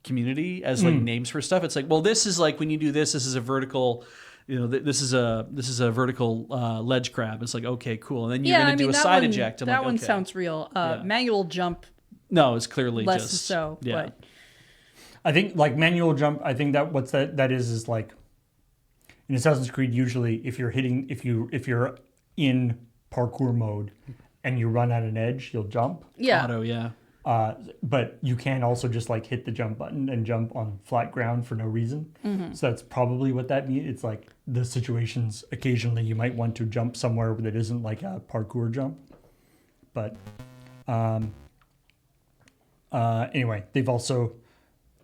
community as like names for stuff. It's like, well, this is like when you do this is a vertical. You know, this is a vertical ledge grab. It's like, okay, cool. And then you're going to do a side eject. That one sounds real. Manual jump. No, it's clearly less just so. Yeah. But I think like manual jump. I think that is like in Assassin's Creed. Usually, if you're in parkour mode and you run at an edge, you'll jump. Yeah. Auto, yeah. But you can also just like hit the jump button and jump on flat ground for no reason. So that's probably what that means. It's like the situations occasionally you might want to jump somewhere that isn't like a parkour jump. But anyway, they've also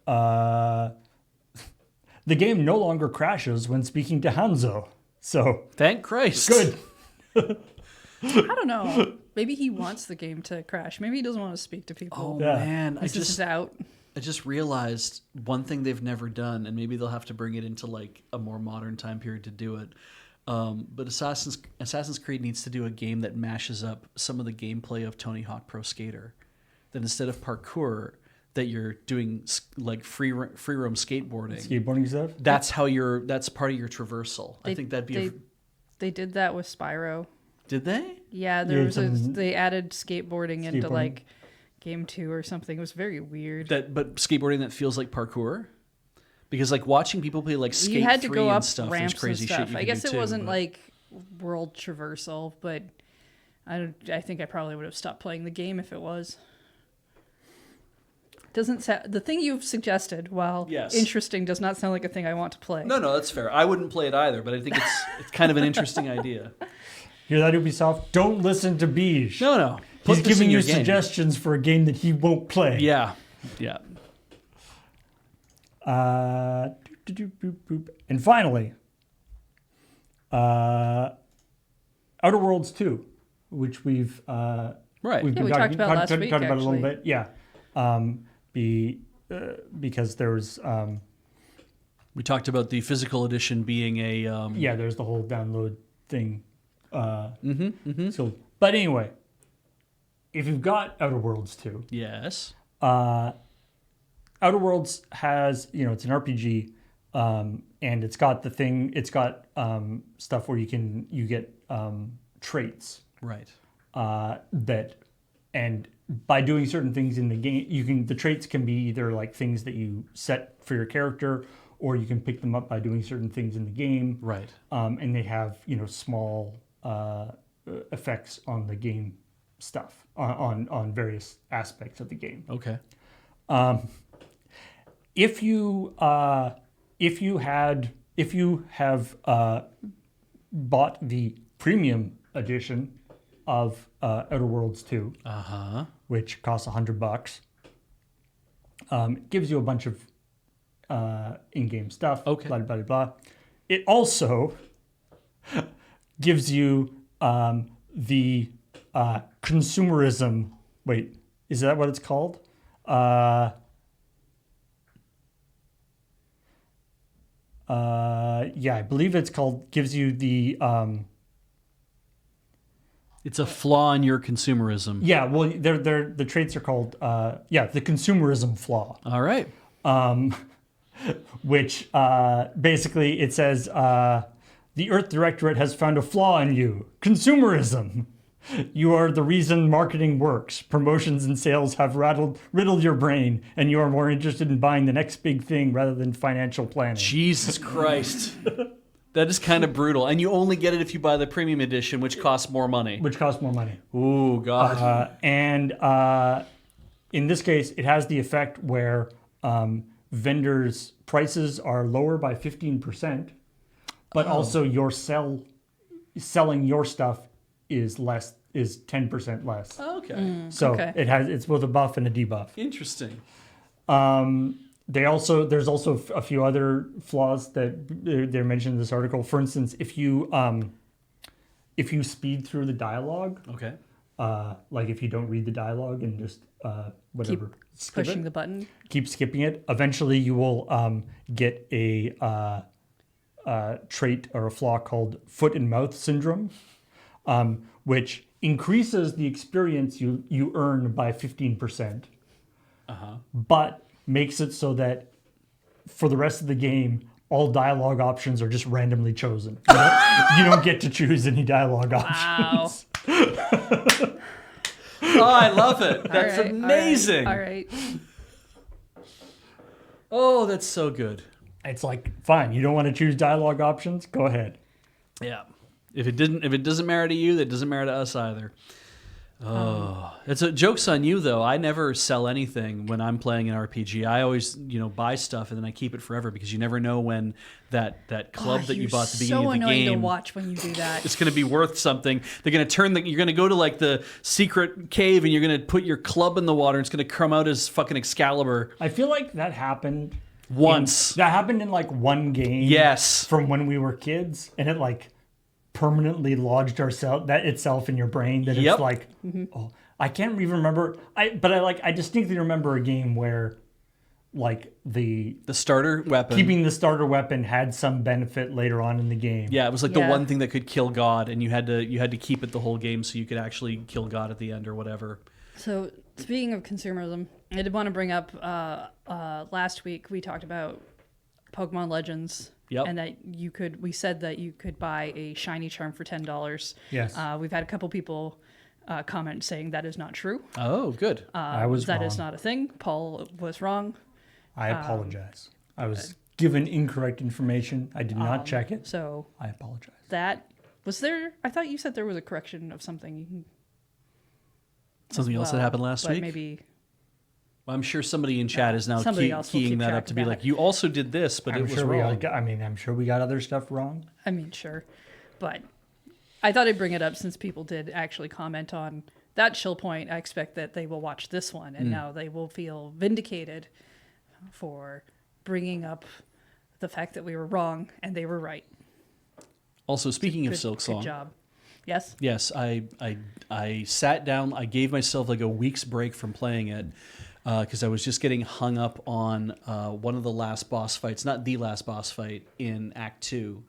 the game no longer crashes when speaking to Hanzo. So Thank Christ. good. I don't know. Maybe he wants the game to crash. Maybe he doesn't want to speak to people. Oh man, This is out. I just realized one thing they've never done, and maybe they'll have to bring it into like a more modern time period to do it. But Assassin's Creed needs to do a game that mashes up some of the gameplay of Tony Hawk Pro Skater. That instead of parkour, that you're doing like free roam skateboarding. Skateboarding stuff. That's part of your traversal. I think that'd be. They did that with Spyro. Did they? Yeah, they added skateboarding into like game 2 or something. It was very weird. But skateboarding that feels like parkour. Because like watching people play like Skate you had to 3 go and up stuff, ramps there's crazy and stuff. shit you I can guess do it too, wasn't but- like world traversal, but I think I probably would have stopped playing the game if it was. The thing you've suggested, while Yes. interesting, does not sound like a thing I want to play. No, that's fair. I wouldn't play it either, but I think it's kind of an interesting idea. Hear that, Ubisoft? Don't listen to Beige. No. He's Put this in giving you your game. suggestions for a game that he won't play. Yeah. And finally, Outer Worlds 2, which we've Right. we've been we talked about last week, talked about it a little actually. bit. Yeah, because there's We talked about the physical edition being a there's the whole download thing. So, but anyway, if you've got Outer Worlds 2, yes. Outer Worlds has, it's an RPG, and it's got stuff where you get traits Right. and by doing certain things in the game, the traits can be either like things that you set for your character, or you can pick them up by doing certain things in the game. Right. And they have, small effects on the game stuff, on various aspects of the game. Okay. If you have bought the premium edition of Outer Worlds 2, which costs $100, it gives you a bunch of in-game stuff. Okay. Blah blah blah. It also gives you the consumerism. Wait, is that what it's called? Yeah, I believe it's called. Gives you the. It's a flaw in your consumerism. Yeah, well, the traits are called. The consumerism flaw. All right. Which basically it says the Earth Directorate has found a flaw in you. Consumerism. You are the reason marketing works. Promotions and sales have riddled your brain, and you are more interested in buying the next big thing rather than financial planning. Jesus Christ. That is kind of brutal. And you only get it if you buy the premium edition, which costs more money. Ooh, God. And in this case, it has the effect where vendors' prices are lower by 15%, but also your selling your stuff is 10% less. Okay. So it's both a buff and a debuff. Interesting. There's also a few other flaws that they're mentioned in this article. For instance, if you speed through the dialogue, Okay. like if you don't read the dialogue and just whatever, skip Pushing it, the button. keep skipping it, eventually you will get a trait or a flaw called foot and mouth syndrome, which increases the experience you earn by 15%, but makes it so that for the rest of the game, all dialogue options are just randomly chosen. You don't get to choose any dialogue options. Wow. Oh, I love it. That's amazing. All right. Oh, that's so good. It's like, fine, you don't want to choose dialogue options? Go ahead. Yeah. If it doesn't matter to you, that doesn't matter to us either. Oh, joke's on you though. I never sell anything when I'm playing an RPG. I always, buy stuff and then I keep it forever because you never know when that club that you bought at the beginning of the so annoying game. to watch when you do that. It's going to be worth something. They're going to you're going to go to like the secret cave and you're going to put your club in the water. And it's going to come out as fucking Excalibur. I feel like that happened Once. That happened in like one game. Yes. From when we were kids, and it like permanently lodged itself in your brain that it's like, oh, I can't even remember. I distinctly remember a game where like the starter weapon, keeping the starter weapon had some benefit later on in the game. Yeah, it was like the one thing that could kill God, and you had to keep it the whole game so you could actually kill God at the end or whatever. So speaking of consumerism, I did want to bring up last week we talked about Pokemon Legends. Yep. And that we said that you could buy a shiny charm for $10. Yes. We've had a couple people comment saying that is not true. Oh, good. I was wrong. That is not a thing. Paul was wrong. I apologize. I was given incorrect information. I did not check it. So I apologize. that was there. I thought you said there was a correction of something. Something else that happened last week? Maybe. I'm sure somebody in chat is now keying that up to be like, you also did this, but it was wrong. I'm sure we got other stuff wrong. I mean, sure. But I thought I'd bring it up since people did actually comment on that ChillPoint. I expect that they will watch this one, and now they will feel vindicated for bringing up the fact that we were wrong and they were right. Also, speaking of Silk Song. Good job. Yes? Yes, I sat down. I gave myself like a week's break from playing it. Because I was just getting hung up on one of the last boss fights, not the last boss fight in Act 2,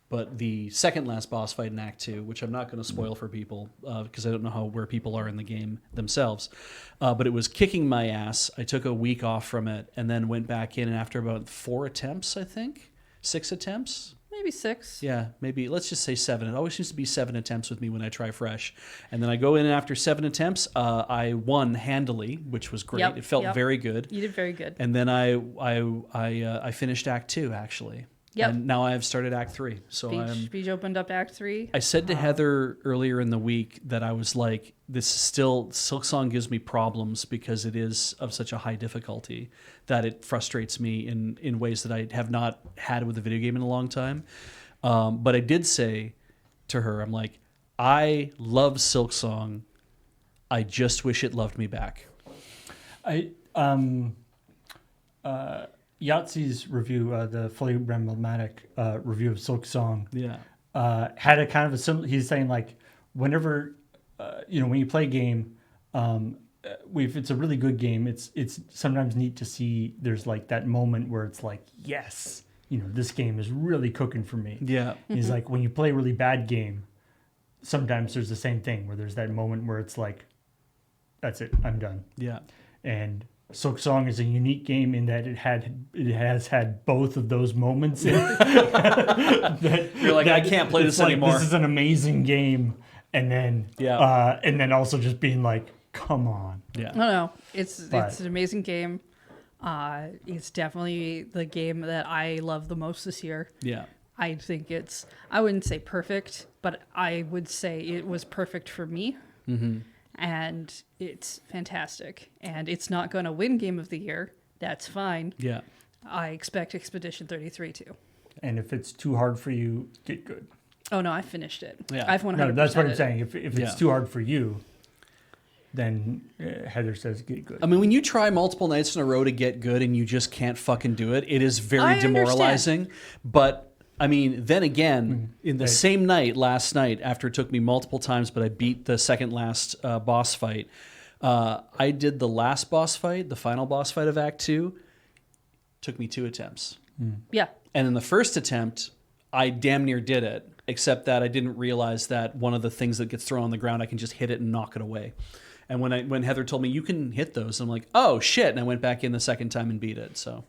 but the second last boss fight in Act 2, which I'm not going to spoil for people because I don't know where people are in the game themselves. But it was kicking my ass. I took a week off from it and then went back in, and after about 6 attempts, Maybe 6. Yeah, maybe let's just say 7. It always seems to be 7 attempts with me when I try fresh, and then I go in and after 7 attempts, I won handily, which was great. Yep, It felt yep. very good. You did very good. And then I finished Act 2 actually. Yep. And now I have started Act 3. So Beach opened up Act 3. I said to Heather earlier in the week that I was like, this is still, Silksong gives me problems because it is of such a high difficulty that it frustrates me in ways that I have not had with a video game in a long time. But I did say to her, I'm like, I love Silksong. I just wish it loved me back. Yahtzee's review, the fully emblematic review of Silksong, had a kind of a similar. He's saying like, whenever when you play a game, if it's a really good game, it's sometimes neat to see there's like that moment where it's like, yes, this game is really cooking for me. Yeah, He's like, when you play a really bad game, sometimes there's the same thing where there's that moment where it's like, that's it, I'm done. Yeah, and Silksong is a unique game in that it has had both of those moments. You're like, I can't play this anymore. This is an amazing game, and then also just being like, come on. Yeah. No, it's an amazing game. It's definitely the game that I love the most this year. Yeah. I think I wouldn't say perfect, but I would say it was perfect for me. Mm-hmm. And it's fantastic. And it's not going to win Game of the Year. That's fine. Yeah. I expect Expedition 33 to. And if it's too hard for you, get good. Oh, no, I finished it. Yeah. I've 100%. No, that's what I'm saying. If it's Yeah. too hard for you, then Heather says get good. I mean, when you try multiple nights in a row to get good and you just can't fucking do it, it is very I demoralizing. understand. But I mean, then again, in the same night, last night, after it took me multiple times, but I beat the second last boss fight, I did the last boss fight, the final boss fight of Act 2, took me 2 attempts. Yeah. And in the first attempt, I damn near did it, except that I didn't realize that one of the things that gets thrown on the ground, I can just hit it and knock it away. And when Heather told me, you can hit those, I'm like, oh, shit. And I went back in the second time and beat it, so...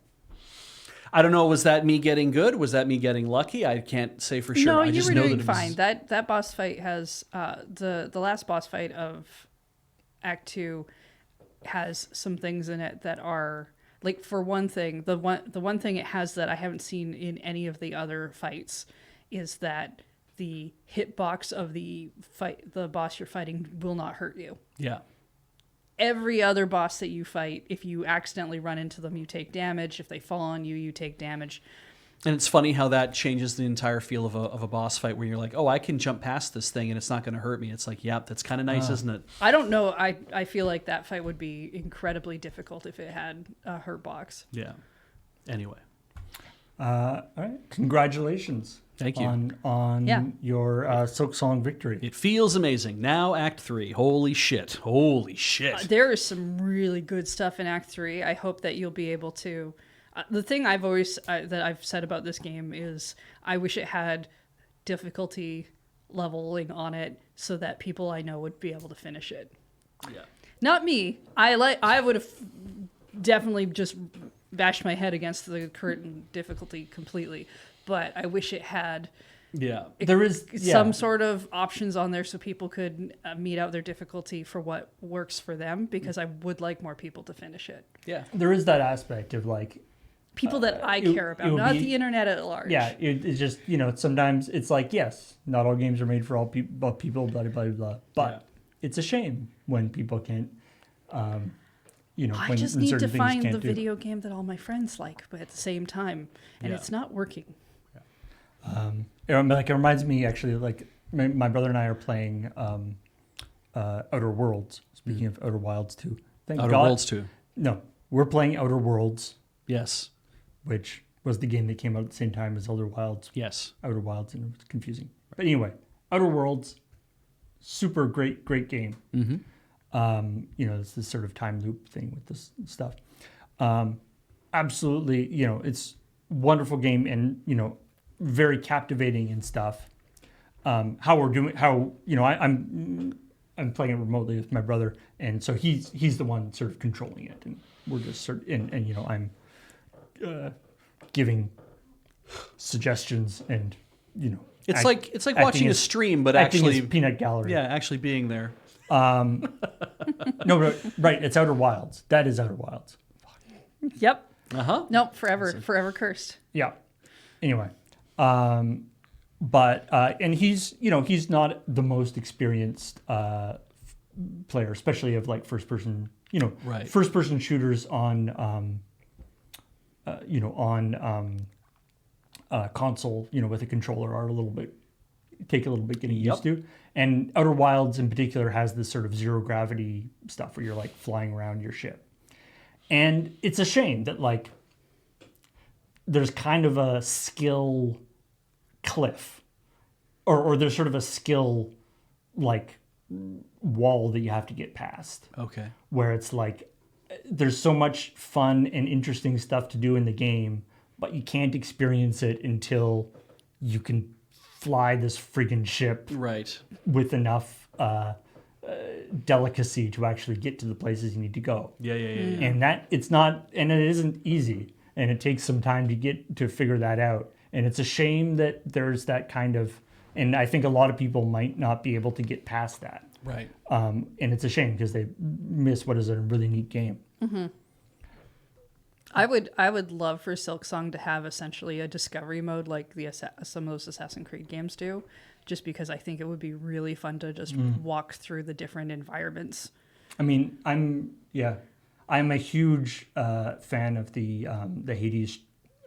I don't know. Was that me getting good? Was that me getting lucky? I can't say for sure. No, I you just were know doing that fine. That boss fight has the last boss fight of Act 2 has some things in it that are like, for one thing, the one thing it has that I haven't seen in any of the other fights is that the hitbox of the boss you're fighting will not hurt you. Yeah. Every other boss that you fight, if you accidentally run into them, you take damage. If they fall on you, you take damage. And it's funny how that changes the entire feel of a boss fight where you're like, oh, I can jump past this thing and it's not going to hurt me. It's like, yep, that's kind of nice, isn't it? I don't know. I feel like that fight would be incredibly difficult if it had a hurt box. Yeah. Anyway. All right. Congratulations. Thank you. On your Silksong victory. It feels amazing. Now Act 3. Holy shit. Holy shit. There is some really good stuff in Act 3. I hope that you'll be able to... the thing I've always that I've said about this game is I wish it had difficulty leveling on it so that people I know would be able to finish it. Yeah. Not me. I would have definitely just bashed my head against the current difficulty completely. But I wish it had there is some sort of options on there so people could meet out their difficulty for what works for them, because I would like more people to finish it. Yeah. There is that aspect of like people that I care about, not the internet at large. Yeah, it's just, sometimes it's like, yes, not all games are made for all people, blah, blah, blah, blah. But it's a shame when people can't, I when just need to certain things find can't the do. video game that all my friends like, but at the same time, and it's not working. It reminds me, actually, like my brother and I are playing Outer Worlds. Speaking of Outer Wilds 2. Outer Worlds 2. No, we're playing Outer Worlds. Yes. Which was the game that came out at the same time as Outer Wilds. Yes. Outer Wilds, and it was confusing. But anyway, Outer Worlds, super great game. Mm-hmm. It's this sort of time loop thing with this stuff. Absolutely, it's a wonderful game and, very captivating and stuff. I'm playing it remotely with my brother, and so he's the one sort of controlling it, and we're just I'm giving suggestions and, It's like acting watching a as- stream, but acting actually, as peanut gallery. yeah, actually being there. No, right. It's Outer Wilds. That is Outer Wilds. Yep. Nope. Forever cursed. Yeah. Anyway, but and he's not the most experienced player, especially of like first person shooters on console, with a controller are take a little bit getting used to. And Outer Wilds in particular has this sort of zero gravity stuff where you're like flying around your ship. And it's a shame that like there's kind of a skill cliff or there's sort of a skill like wall that you have to get past. Okay. Where it's like there's so much fun and interesting stuff to do in the game, but you can't experience it until you can fly this friggin' ship Right. with enough delicacy to actually get to the places you need to go. Yeah. And it isn't easy, and it takes some time to figure that out. And it's a shame that there's that kind of, and I think a lot of people might not be able to get past that. Right. And it's a shame because they miss what is a really neat game. Mm-hmm. I would love for Silksong to have essentially a discovery mode like some of those Assassin's Creed games do, just because I think it would be really fun to just walk through the different environments. I mean, I'm a huge fan of the Hades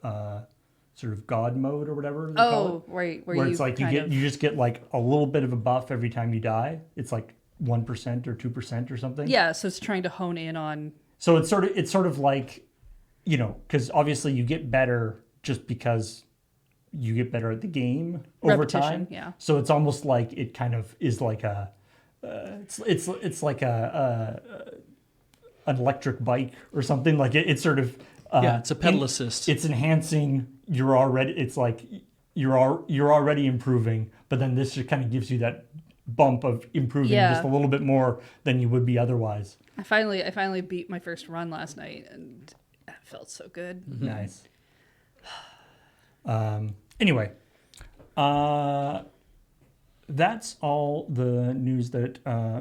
sort of God mode or whatever they call it. Right, where it's like you just get like a little bit of a buff every time you die. It's like 1% or 2% or something. Yeah, so it's trying to hone in on. So it's sort of like, because obviously you get better just because you get better at the game over time. Yeah. So it's almost like it kind of is like it's like an electric bike or something. Like it's sort of it's a pedal assist. It's enhancing. It's like you're already improving, but then this just kind of gives you that bump of improving just a little bit more than you would be otherwise. I finally beat my first run last night, and it felt so good. Mm-hmm. Nice. Anyway, that's all the news that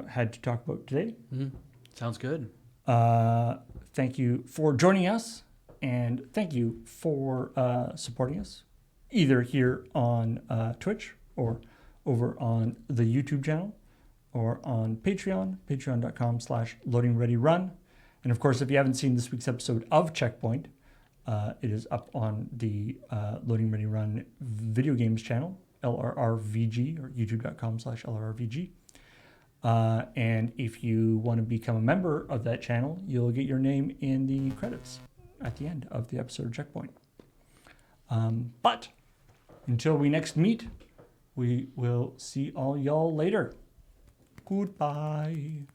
had to talk about today. Mm-hmm. Sounds good. Thank you for joining us, and thank you for supporting us, either here on Twitch or over on the YouTube channel or on Patreon, patreon.com/loadingreadyrun. And of course, if you haven't seen this week's episode of ChillPoint, it is up on the Loading Ready Run video games channel, LRRVG, or youtube.com/LRRVG. And if you want to become a member of that channel, you'll get your name in the credits at the end of the episode of ChillPoint. But until we next meet, we will see all y'all later. Goodbye.